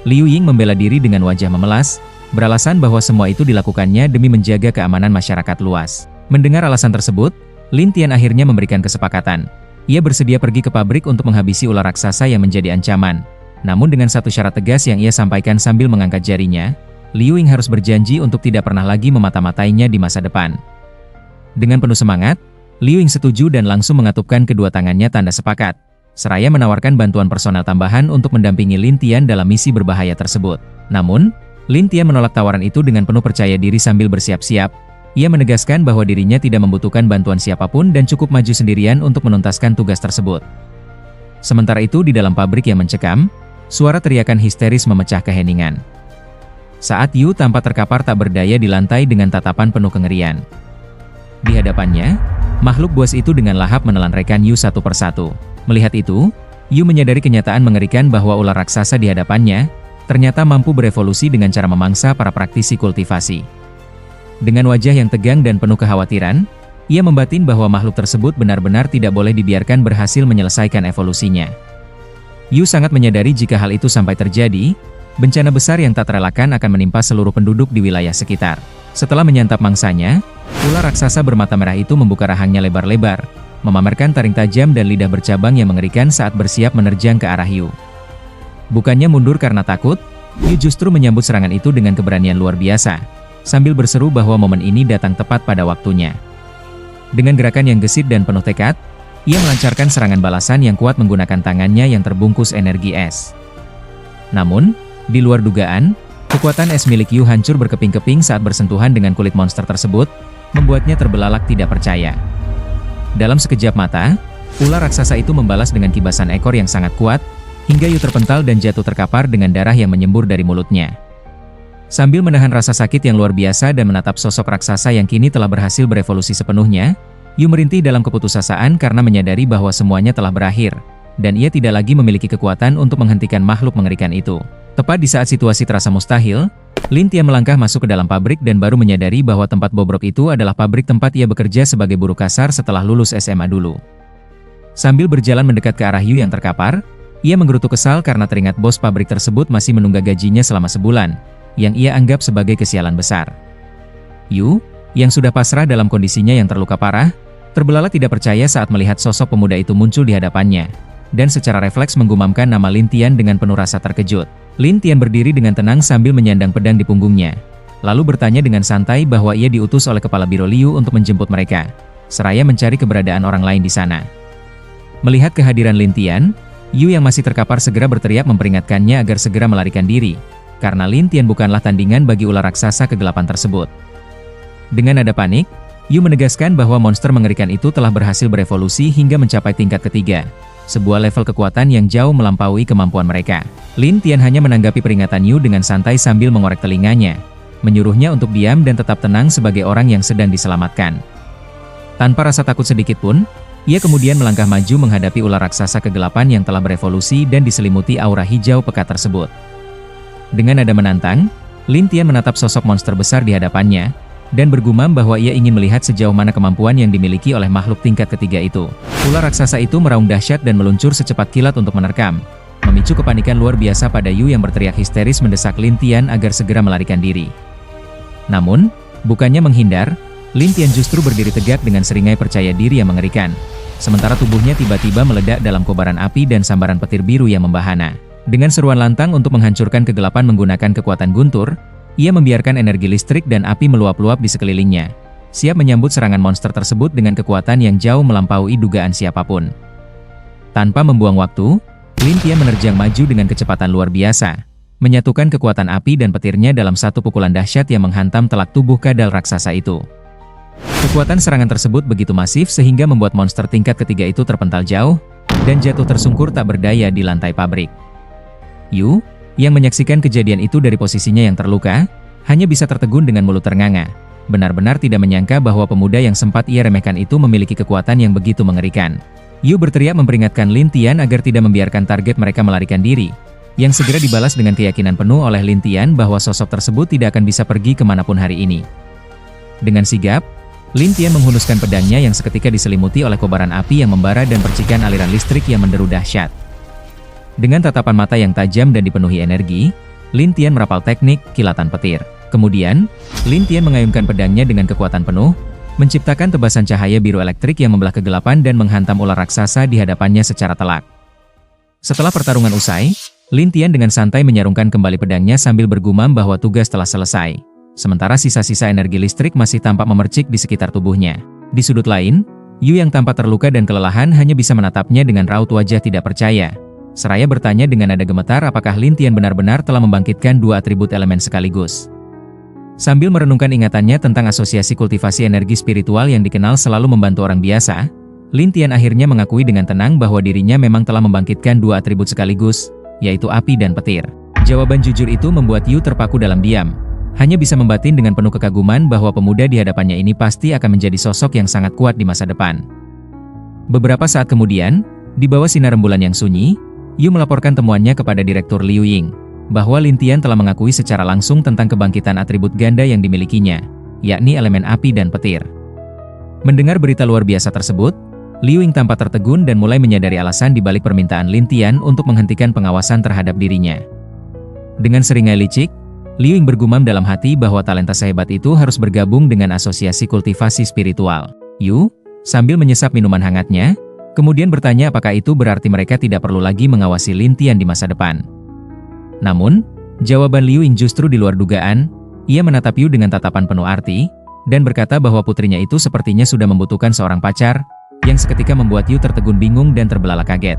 Liu Ying membela diri dengan wajah memelas, beralasan bahwa semua itu dilakukannya demi menjaga keamanan masyarakat luas. Mendengar alasan tersebut, Lin Tian akhirnya memberikan kesepakatan. Ia bersedia pergi ke pabrik untuk menghabisi ular raksasa yang menjadi ancaman. Namun dengan satu syarat tegas yang ia sampaikan sambil mengangkat jarinya, Liu Ying harus berjanji untuk tidak pernah lagi memata-matainya di masa depan. Dengan penuh semangat, Liu Ying setuju dan langsung mengatupkan kedua tangannya tanda sepakat. seraya menawarkan bantuan personel tambahan untuk mendampingi Lin Tian dalam misi berbahaya tersebut. Namun, Lin Tian menolak tawaran itu dengan penuh percaya diri sambil bersiap-siap. Ia menegaskan bahwa dirinya tidak membutuhkan bantuan siapapun dan cukup maju sendirian untuk menuntaskan tugas tersebut. Sementara itu di dalam pabrik yang mencekam, suara teriakan histeris memecah keheningan. Saat Yu tampak terkapar tak berdaya di lantai dengan tatapan penuh kengerian. Di hadapannya, makhluk buas itu dengan lahap menelan rekan Yu satu persatu. Melihat itu, Yu menyadari kenyataan mengerikan bahwa ular raksasa di hadapannya ternyata mampu berevolusi dengan cara memangsa para praktisi kultivasi. Dengan wajah yang tegang dan penuh kekhawatiran, ia membatin bahwa makhluk tersebut benar-benar tidak boleh dibiarkan berhasil menyelesaikan evolusinya. Yu sangat menyadari jika hal itu sampai terjadi, bencana besar yang tak terelakkan akan menimpa seluruh penduduk di wilayah sekitar. Setelah menyantap mangsanya, ular raksasa bermata merah itu membuka rahangnya lebar-lebar, memamerkan taring tajam dan lidah bercabang yang mengerikan saat bersiap menerjang ke arah Yu. Bukannya mundur karena takut, Yu justru menyambut serangan itu dengan keberanian luar biasa, sambil berseru bahwa momen ini datang tepat pada waktunya. Dengan gerakan yang gesit dan penuh tekad, ia melancarkan serangan balasan yang kuat menggunakan tangannya yang terbungkus energi es. Namun, di luar dugaan, kekuatan es milik Yu hancur berkeping-keping saat bersentuhan dengan kulit monster tersebut, membuatnya terbelalak tidak percaya. Dalam sekejap mata, ular raksasa itu membalas dengan kibasan ekor yang sangat kuat, hingga Yu terpental dan jatuh terkapar dengan darah yang menyembur dari mulutnya. Sambil menahan rasa sakit yang luar biasa dan menatap sosok raksasa yang kini telah berhasil berevolusi sepenuhnya, Yu merintih dalam keputusasaan karena menyadari bahwa semuanya telah berakhir, dan ia tidak lagi memiliki kekuatan untuk menghentikan makhluk mengerikan itu. Tepat di saat situasi terasa mustahil, Lin Tian melangkah masuk ke dalam pabrik dan baru menyadari bahwa tempat bobrok itu adalah pabrik tempat ia bekerja sebagai buruh kasar setelah lulus SMA dulu. Sambil berjalan mendekat ke arah Yu yang terkapar, ia menggerutu kesal karena teringat bos pabrik tersebut masih menunggak gajinya selama sebulan, yang ia anggap sebagai kesialan besar. Yu, yang sudah pasrah dalam kondisinya yang terluka parah, terbelalak tidak percaya saat melihat sosok pemuda itu muncul di hadapannya, dan secara refleks menggumamkan nama Lin Tian dengan penuh rasa terkejut. Lin Tian berdiri dengan tenang sambil menyandang pedang di punggungnya, lalu bertanya dengan santai bahwa ia diutus oleh Kepala Biro Liu untuk menjemput mereka, seraya mencari keberadaan orang lain di sana. Melihat kehadiran Lin Tian, Yu yang masih terkapar segera berteriak memperingatkannya agar segera melarikan diri, karena Lin Tian bukanlah tandingan bagi ular raksasa kegelapan tersebut. Dengan nada panik, Yu menegaskan bahwa monster mengerikan itu telah berhasil berevolusi hingga mencapai tingkat ketiga, sebuah level kekuatan yang jauh melampaui kemampuan mereka. Lin Tian hanya menanggapi peringatan Yu dengan santai sambil mengorek telinganya, menyuruhnya untuk diam dan tetap tenang sebagai orang yang sedang diselamatkan. Tanpa rasa takut sedikit pun, ia kemudian melangkah maju menghadapi ular raksasa kegelapan yang telah berevolusi dan diselimuti aura hijau pekat tersebut. Dengan nada menantang, Lin Tian menatap sosok monster besar di hadapannya, dan bergumam bahwa ia ingin melihat sejauh mana kemampuan yang dimiliki oleh makhluk tingkat ketiga itu. Ular raksasa itu meraung dahsyat dan meluncur secepat kilat untuk menerkam, memicu kepanikan luar biasa pada Yu yang berteriak histeris mendesak Lin Tian agar segera melarikan diri. Namun, bukannya menghindar, Lin Tian justru berdiri tegak dengan seringai percaya diri yang mengerikan, sementara tubuhnya tiba-tiba meledak dalam kobaran api dan sambaran petir biru yang membahana. Dengan seruan lantang untuk menghancurkan kegelapan menggunakan kekuatan guntur, ia membiarkan energi listrik dan api meluap-luap di sekelilingnya, siap menyambut serangan monster tersebut dengan kekuatan yang jauh melampaui dugaan siapapun. Tanpa membuang waktu, Lin Tian menerjang maju dengan kecepatan luar biasa, menyatukan kekuatan api dan petirnya dalam satu pukulan dahsyat yang menghantam telak tubuh kadal raksasa itu. Kekuatan serangan tersebut begitu masif sehingga membuat monster tingkat ketiga itu terpental jauh, dan jatuh tersungkur tak berdaya di lantai pabrik. Yu, yang menyaksikan kejadian itu dari posisinya yang terluka, hanya bisa tertegun dengan mulut ternganga. Benar-benar tidak menyangka bahwa pemuda yang sempat ia remehkan itu memiliki kekuatan yang begitu mengerikan. Yu berteriak memperingatkan Lin Tian agar tidak membiarkan target mereka melarikan diri, yang segera dibalas dengan keyakinan penuh oleh Lin Tian bahwa sosok tersebut tidak akan bisa pergi kemanapun hari ini. Dengan sigap, Lin Tian menghunuskan pedangnya yang seketika diselimuti oleh kobaran api yang membara dan percikan aliran listrik yang menderu dahsyat. Dengan tatapan mata yang tajam dan dipenuhi energi, Lin Tian merapal teknik kilatan petir. Kemudian, Lin Tian mengayunkan pedangnya dengan kekuatan penuh, menciptakan tebasan cahaya biru elektrik yang membelah kegelapan dan menghantam ular raksasa di hadapannya secara telak. Setelah pertarungan usai, Lin Tian dengan santai menyarungkan kembali pedangnya sambil bergumam bahwa tugas telah selesai. Sementara sisa-sisa energi listrik masih tampak memercik di sekitar tubuhnya. Di sudut lain, Yu yang tampak terluka dan kelelahan hanya bisa menatapnya dengan raut wajah tidak percaya. Seraya bertanya dengan nada gemetar apakah Lin Tian benar-benar telah membangkitkan dua atribut elemen sekaligus. Sambil merenungkan ingatannya tentang asosiasi kultivasi energi spiritual yang dikenal selalu membantu orang biasa, Lin Tian akhirnya mengakui dengan tenang bahwa dirinya memang telah membangkitkan dua atribut sekaligus, yaitu api dan petir. Jawaban jujur itu membuat Yu terpaku dalam diam. Hanya bisa membatin dengan penuh kekaguman bahwa pemuda di hadapannya ini pasti akan menjadi sosok yang sangat kuat di masa depan. Beberapa saat kemudian, di bawah sinar rembulan yang sunyi, Yu melaporkan temuannya kepada Direktur Liu Ying, bahwa Lin Tian telah mengakui secara langsung tentang kebangkitan atribut ganda yang dimilikinya, yakni elemen api dan petir. Mendengar berita luar biasa tersebut, Liu Ying tampak tertegun dan mulai menyadari alasan di balik permintaan Lin Tian untuk menghentikan pengawasan terhadap dirinya. Dengan seringai licik, Liu Ying bergumam dalam hati bahwa talenta sehebat itu harus bergabung dengan asosiasi kultivasi spiritual. Yu, sambil menyesap minuman hangatnya, kemudian bertanya apakah itu berarti mereka tidak perlu lagi mengawasi Lin Tian di masa depan. Namun, jawaban Liu Ying justru di luar dugaan. Ia menatap Yu dengan tatapan penuh arti, dan berkata bahwa putrinya itu sepertinya sudah membutuhkan seorang pacar, yang seketika membuat Yu tertegun bingung dan terbelalak kaget.